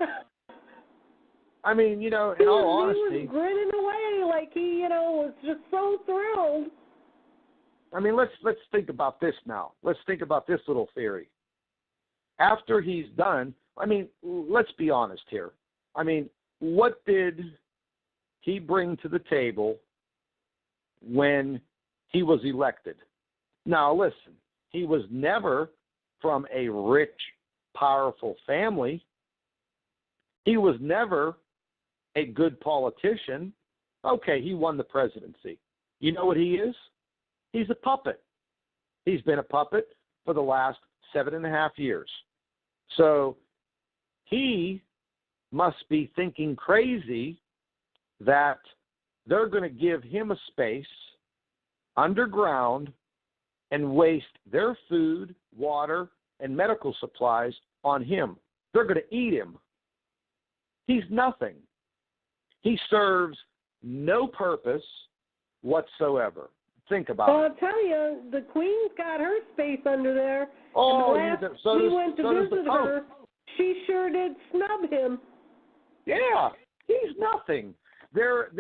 honesty, he was grinning away like he, was just so thrilled. Let's think about this now. Let's think about this little theory. After he's done, let's be honest here. What did he bring to the table when he was elected? Now, listen, he was never from a rich, powerful family. He was never a good politician. Okay, he won the presidency. You know what he is? He's a puppet. He's been a puppet for the last 7.5 years. So he must be thinking crazy that they're going to give him a space underground and waste their food, water, and medical supplies on him. They're going to eat him. He's nothing. He serves no purpose whatsoever. Think about it. Well, I'll tell you, the Queen's got her space under there. Oh, and the last we went to visit her, she sure did snub him. Yeah, he's nothing. There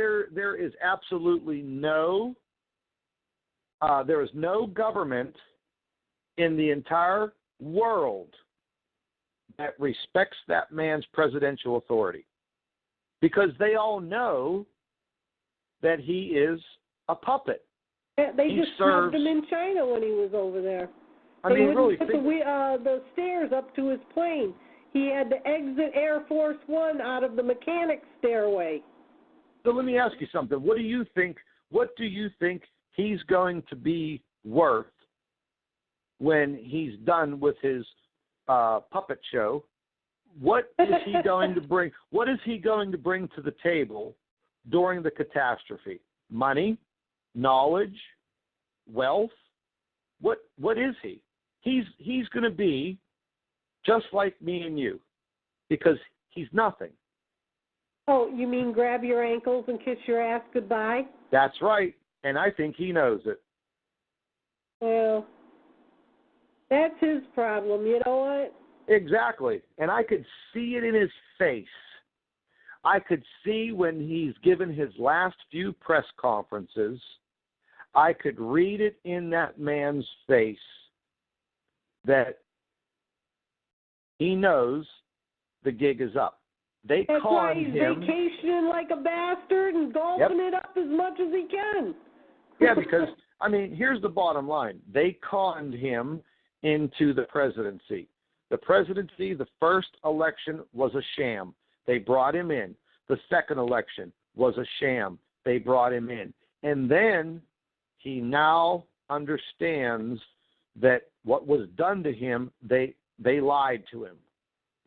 is absolutely no government in the entire world that respects that man's presidential authority because they all know that he is a puppet. They just snubbed him in China when he was over there. They wouldn't put the stairs up to his plane. He had to exit Air Force One out of the mechanic stairway. So let me ask you something. What do you think he's going to be worth when he's done with his puppet show? What is he going to bring? What is he going to bring to the table during the catastrophe? Money, knowledge, wealth. What is he? He's going to be just like me and you, because he's nothing. Oh, you mean grab your ankles and kiss your ass goodbye? That's right, and I think he knows it. Well, that's his problem, you know what? Exactly, and I could see it in his face. I could see when he's given his last few press conferences, I could read it in that man's face that he knows the gig is up. That's why he's vacationing like a bastard and golfing it up as much as he can. Yeah, because, here's the bottom line. They conned him into the presidency. The presidency, the first election was a sham. They brought him in. The second election was a sham. They brought him in. And then he now understands that what was done to him, they lied to him.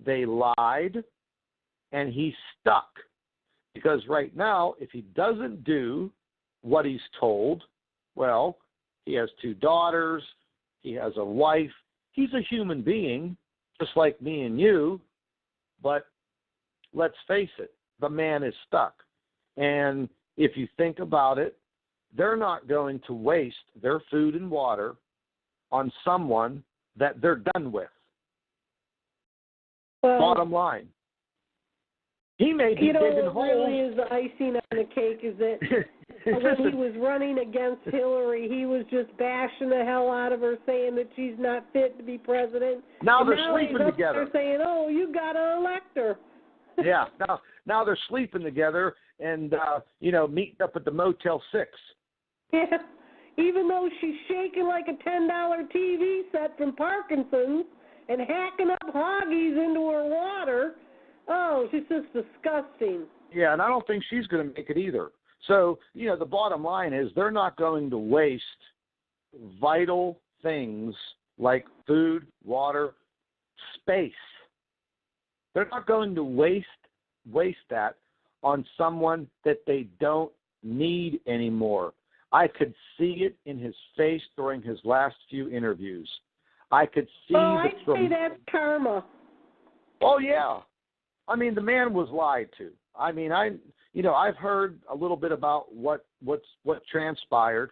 They lied, and he's stuck. Because right now, if he doesn't do what he's told, well, he has 2 daughters, he has a wife. He's a human being, just like me and you, but let's face it, the man is stuck. And if you think about it, they're not going to waste their food and water on someone that they're done with. Well, bottom line. He may be digging holes. Really is the icing on the cake is that when he was running against Hillary, he was just bashing the hell out of her, saying that she's not fit to be president. Now they're sleeping together. They're saying, "Oh, you got to elect her." Yeah. Now they're sleeping together and meeting up at the Motel 6. Yeah. Even though she's shaking like a $10 TV set from Parkinson's and hacking up hoggies into her water. Oh, she's just disgusting. Yeah, and I don't think she's going to make it either. So, the bottom line is they're not going to waste vital things like food, water, space. They're not going to waste that on someone that they don't need anymore. I could see it in his face during his last few interviews. I could see I'd say that's karma. Oh, yeah. I mean, the man was lied to. I mean, I've heard a little bit about what transpired,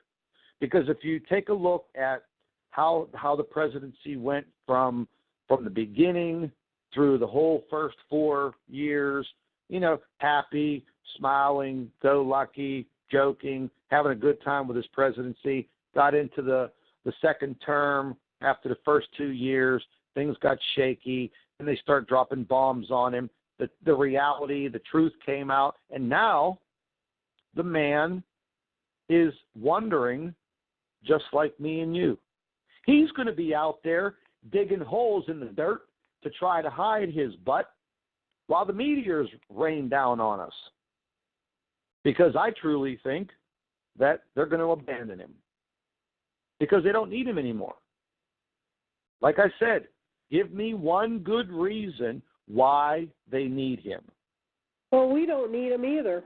because if you take a look at how the presidency went from the beginning through the whole first 4 years, happy, smiling, go lucky, joking, having a good time with his presidency, got into the second term after the first 2 years, things got shaky, and they start dropping bombs on him. The reality, the truth came out, and now the man is wondering, just like me and you. He's going to be out there digging holes in the dirt to try to hide his butt while the meteors rain down on us. Because I truly think that they're going to abandon him because they don't need him anymore. Like I said, give me one good reason why they need him. Well, we don't need him either.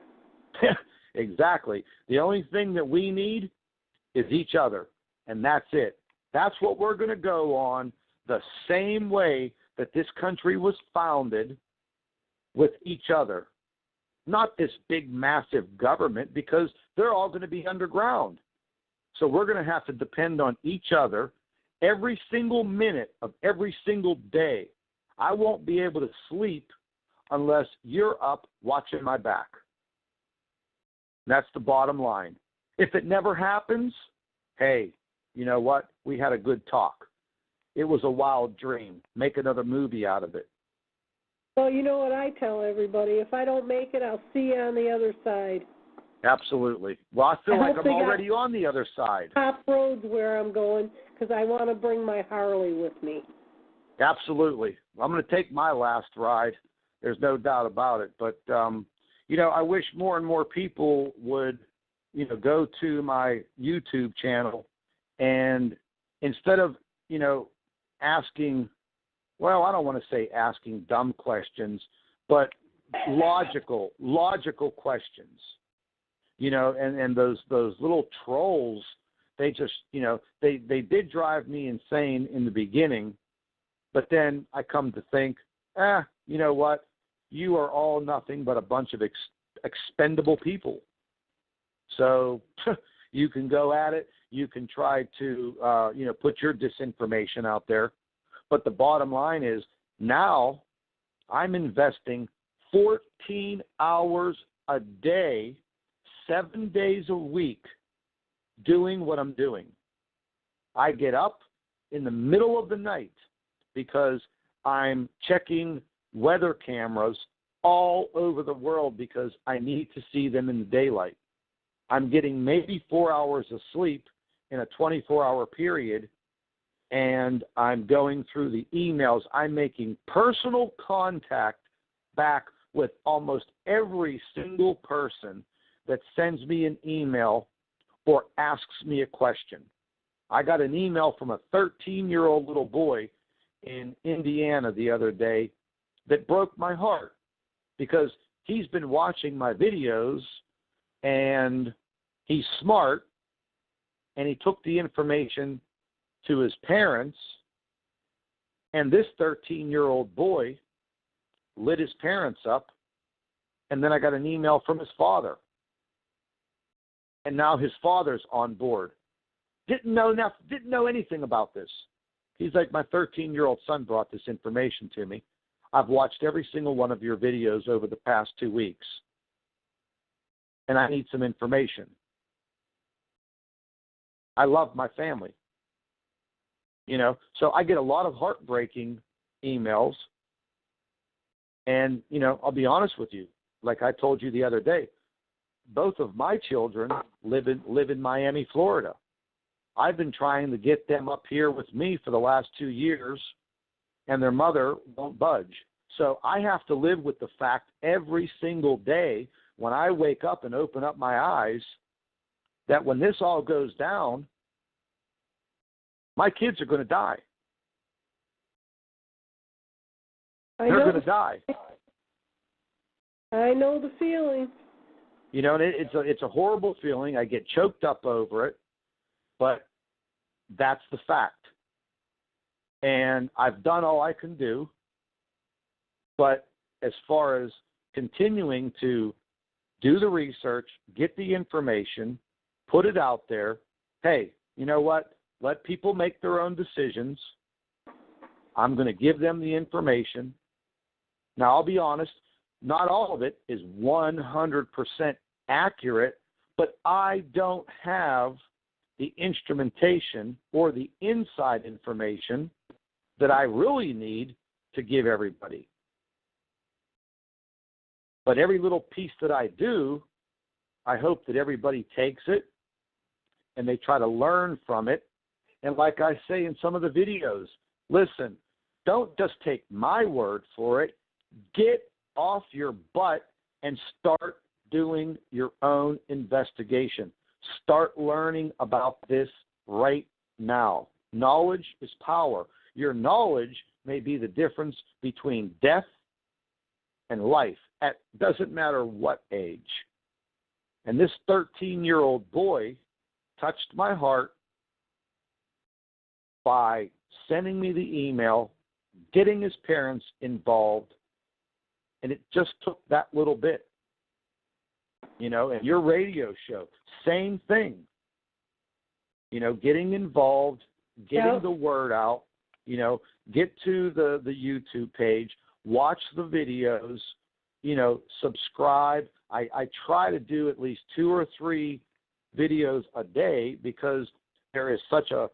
Exactly. The only thing that we need is each other, and that's it. That's what we're going to go on, the same way that this country was founded, with each other. Not this big, massive government, because they're all going to be underground. So we're going to have to depend on each other every single minute of every single day. I won't be able to sleep unless you're up watching my back. That's the bottom line. If it never happens, hey, you know what? We had a good talk. It was a wild dream. Make another movie out of it. Well, you know what I tell everybody? If I don't make it, I'll see you on the other side. Absolutely. Well, I feel like I'm already on the other side. Top roads where I'm going, because I want to bring my Harley with me. Absolutely. I'm going to take my last ride. There's no doubt about it. But, I wish more and more people would, go to my YouTube channel and instead of, asking, well, I don't want to say asking dumb questions, but logical questions, and those little trolls, they just, they did drive me insane in the beginning. But then I come to think, you know what? You are all nothing but a bunch of expendable people. So you can go at it. You can try to, put your disinformation out there. But the bottom line is now I'm investing 14 hours a day, 7 days a week, doing what I'm doing. I get up in the middle of the night because I'm checking weather cameras all over the world because I need to see them in the daylight. I'm getting maybe 4 hours of sleep in a 24-hour period, and I'm going through the emails. I'm making personal contact back with almost every single person that sends me an email or asks me a question. I got an email from a 13-year-old little boy in Indiana the other day that broke my heart because he's been watching my videos and he's smart and he took the information to his parents, and this 13-year-old boy lit his parents up, and then I got an email from his father. And now his father's on board. Didn't know anything about this. He's like, my 13-year-old son brought this information to me. I've watched every single one of your videos over the past 2 weeks, and I need some information. I love my family. So I get a lot of heartbreaking emails, and, I'll be honest with you. Like I told you the other day, both of my children live in Miami, Florida. I've been trying to get them up here with me for the last 2 years, and their mother won't budge. So I have to live with the fact every single day when I wake up and open up my eyes that when this all goes down, my kids are going to die. They're going to die. I know the feeling. And it's a horrible feeling. I get choked up over it, but that's the fact. And I've done all I can do. But as far as continuing to do the research, get the information, put it out there, hey, you know what? Let people make their own decisions. I'm going to give them the information. Now, I'll be honest, not all of it is 100% accurate, but I don't have the instrumentation or the inside information that I really need to give everybody. But every little piece that I do, I hope that everybody takes it and they try to learn from it. And like I say in some of the videos, listen, don't just take my word for it. Get off your butt and start doing your own investigation. Start learning about this right now. Knowledge is power. Your knowledge may be the difference between death and life. It doesn't matter what age. And this 13-year-old boy touched my heart by sending me the email, getting his parents involved, and it just took that little bit. And your radio show, same thing. Getting involved, getting the word out, get to the YouTube page, watch the videos, subscribe. I try to do at least 2 or 3 videos a day because there is such a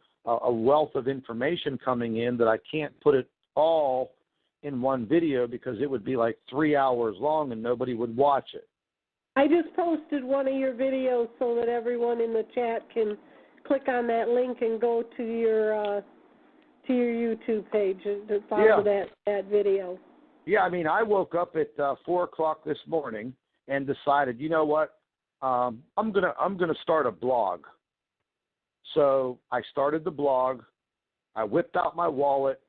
wealth of information coming in that I can't put it all in one video because it would be like 3 hours long and nobody would watch it. I just posted one of your videos so that everyone in the chat can click on that link and go to your YouTube page to follow that video. Yeah, I woke up at 4 o'clock this morning and decided, you know what, I'm gonna start a blog. So I started the blog. I whipped out my wallet.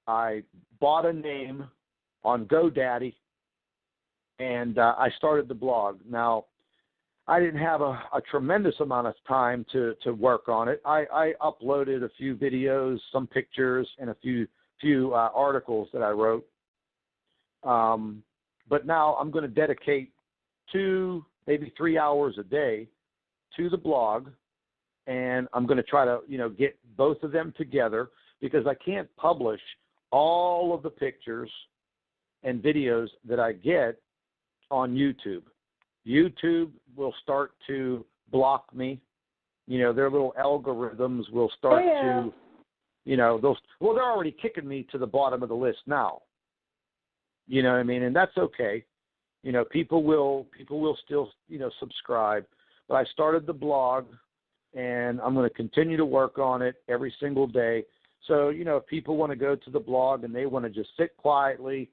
I bought a name on GoDaddy, and I started the blog. Now, I didn't have a tremendous amount of time to work on it. I uploaded a few videos, some pictures, and a few articles that I wrote. But now I'm going to dedicate 2, maybe 3 hours a day to the blog, and I'm going to try to, get both of them together because I can't publish all of the pictures and videos that I get on YouTube. YouTube will start to block me. Their little algorithms will start to, they're already kicking me to the bottom of the list now. You know what I mean? And that's okay. People will still, subscribe. But I started the blog, and I'm going to continue to work on it every single day. So, if people want to go to the blog and they want to just sit quietly,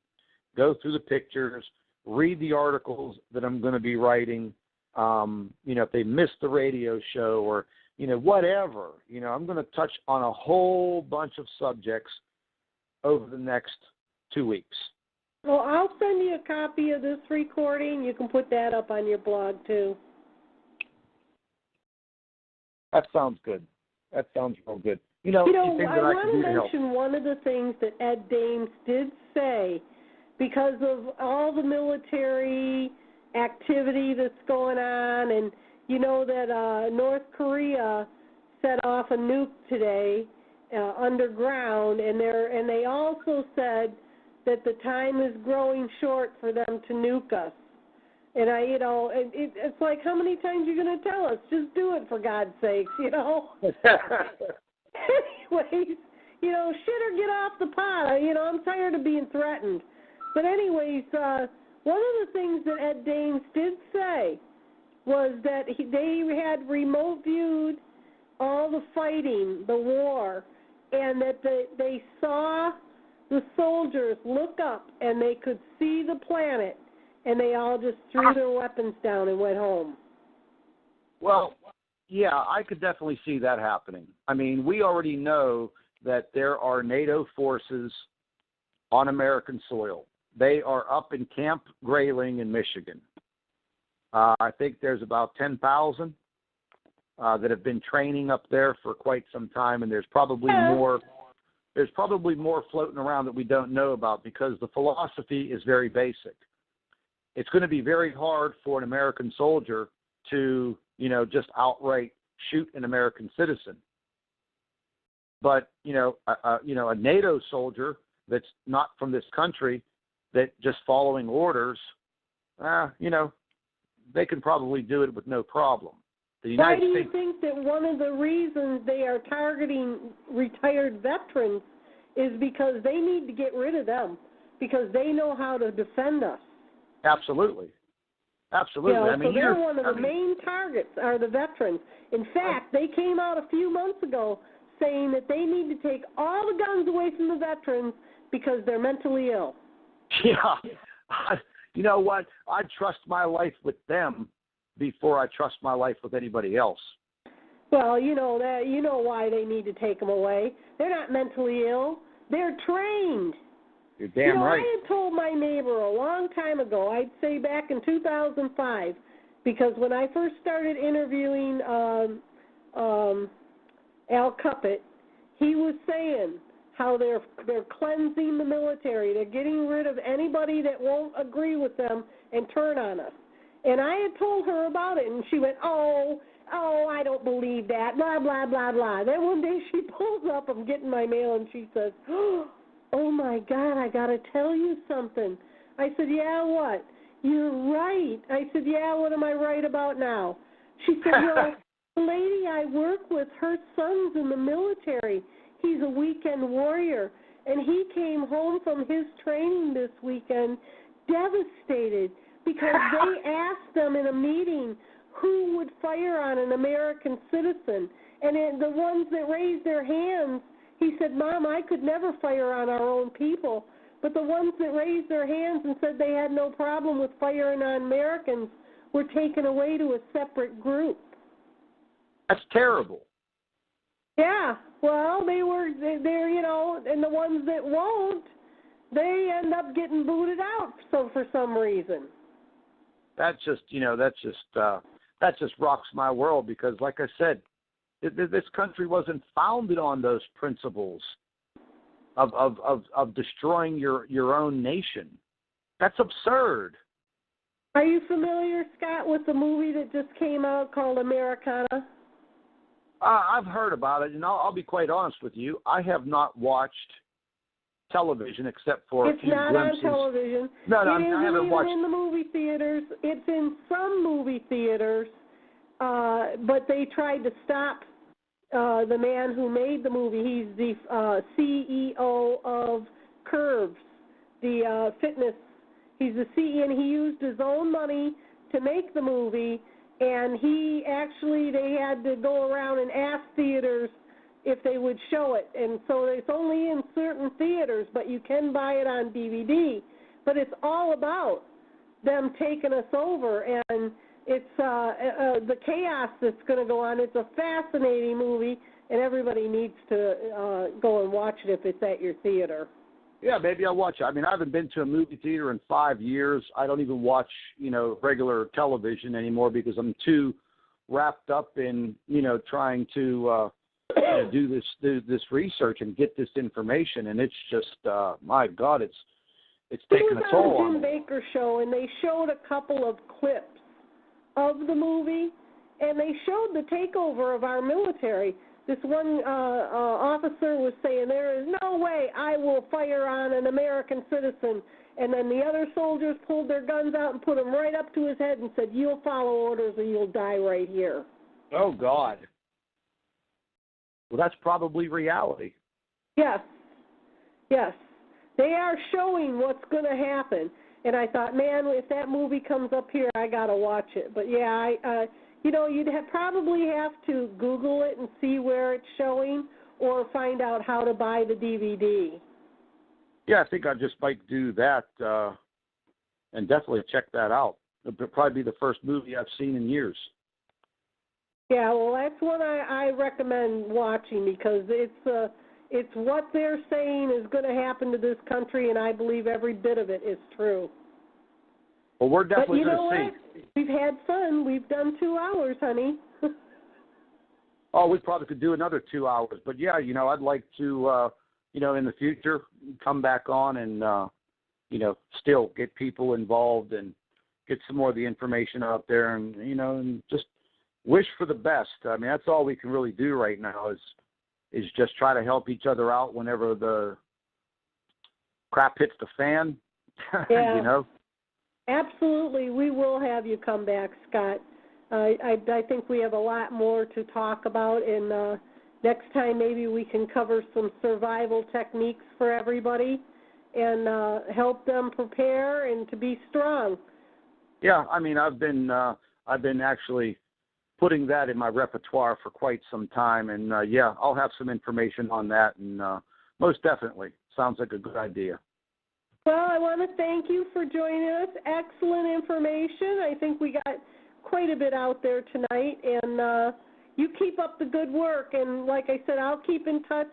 go through the pictures, read the articles that I'm going to be writing, if they missed the radio show or, whatever, I'm going to touch on a whole bunch of subjects over the next 2 weeks. Well, I'll send you a copy of this recording. You can put that up on your blog, too. That sounds good. That sounds real good. I want to mention one of the things that Ed Dames did say, because of all the military activity that's going on, and that North Korea set off a nuke today underground, and they also said that the time is growing short for them to nuke us. And it's like, how many times are you going to tell us? Just do it, for God's sakes, Anyways, shit or get off the pot. I'm tired of being threatened. But anyways, one of the things that Ed Dames did say was that they had remote viewed all the fighting, the war, and that they saw the soldiers look up and they could see the planet, and they all just threw their weapons down and went home. Well, yeah, I could definitely see that happening. I mean, we already know that there are NATO forces on American soil. They are up in Camp Grayling in Michigan. I think there's about 10,000 that have been training up there for quite some time, and there's probably more. There's probably more floating around that we don't know about, because the philosophy is very basic. It's going to be very hard for an American soldier to, just outright shoot an American citizen. But, a NATO soldier that's not from this country, that just following orders, they can probably do it with no problem. Why do you think that one of the reasons they are targeting retired veterans is because they need to get rid of them, because they know how to defend us? Absolutely. Absolutely. So they're one of the main targets are the veterans. In fact, they came out a few months ago saying that they need to take all the guns away from the veterans because they're mentally ill. Yeah. You know what? I trust my life with them before I trust my life with anybody else. Well, why they need to take them away. They're not mentally ill. They're trained. You're damn right. I had told my neighbor a long time ago, I'd say back in 2005, because when I first started interviewing Al Cuppet, he was saying how they're cleansing the military. They're getting rid of anybody that won't agree with them and turn on us. And I had told her about it, and she went, oh, I don't believe that, blah, blah, blah, blah. Then one day she pulls up, I'm getting my mail, and she says, oh, my God, I got to tell you something. I said, yeah, what? You're right. I said, yeah, what am I right about now? She said, well, the lady I work with, her son's in the military. He's a weekend warrior, and he came home from his training this weekend devastated because they asked them in a meeting who would fire on an American citizen. And the ones that raised their hands, he said, Mom, I could never fire on our own people. But the ones that raised their hands and said they had no problem with firing on Americans were taken away to a separate group. That's terrible. Yeah, well, they're, and the ones that won't, they end up getting booted out for some reason. That just rocks my world, because, like I said, this country wasn't founded on those principles of destroying your own nation. That's absurd. Are you familiar, Scott, with the movie that just came out called Americana? I've heard about it, and I'll be quite honest with you. I have not watched television except for a few glimpses. It's not on television. No, I haven't watched. It's in the movie theaters. It's in some movie theaters, but they tried to stop the man who made the movie. He's the CEO of Curves, the fitness. He's the CEO, and he used his own money to make the movie. And they had to go around and ask theaters if they would show it. And so it's only in certain theaters, but you can buy it on DVD. But it's all about them taking us over, and it's the chaos that's going to go on. It's a fascinating movie, and everybody needs to go and watch it if it's at your theater. Yeah, maybe I'll watch it. I mean, I haven't been to a movie theater in 5 years. I don't even watch, regular television anymore because I'm too wrapped up in, trying to do this research and get this information. And it's just, my God, it's taking a toll on me. Jim Baker show, and they showed a couple of clips of the movie, and they showed the takeover of our military. this one officer was saying, there is no way I will fire on an American citizen. And then the other soldiers pulled their guns out and put them right up to his head and said, you'll follow orders or you'll die right here. Oh, God. Well, that's probably reality. Yes. Yes. They are showing what's going to happen. And I thought, man, if that movie comes up here, I got to watch it. But, yeah, you'd probably have to Google it and see where it's showing or find out how to buy the DVD. Yeah, I think I just might do that and definitely check that out. It'll probably be the first movie I've seen in years. Yeah, well, that's one I recommend watching because it's what they're saying is going to happen to this country, and I believe every bit of it is true. Well, we're definitely going to see. What? We've had fun. We've done 2 hours, honey. Oh, we probably could do another 2 hours. But, yeah, I'd like to, in the future come back on and, still get people involved and get some more of the information out there and, and just wish for the best. I mean, that's all we can really do right now is just try to help each other out whenever the crap hits the fan, Yeah. Absolutely. We will have you come back, Scott. I think we have a lot more to talk about, and next time maybe we can cover some survival techniques for everybody and help them prepare and to be strong. Yeah, I mean, I've been actually putting that in my repertoire for quite some time, and I'll have some information on that, and most definitely sounds like a good idea. Well, I want to thank you for joining us. Excellent information. I think we got quite a bit out there tonight, and you keep up the good work. And like I said, I'll keep in touch.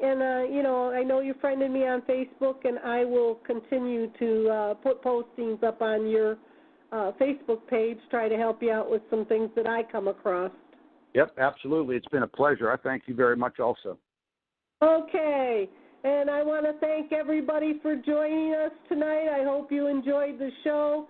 And, I know you friended me on Facebook, and I will continue to put postings up on your Facebook page, try to help you out with some things that I come across. Yep, absolutely. It's been a pleasure. I thank you very much also. Okay. And I want to thank everybody for joining us tonight. I hope you enjoyed the show.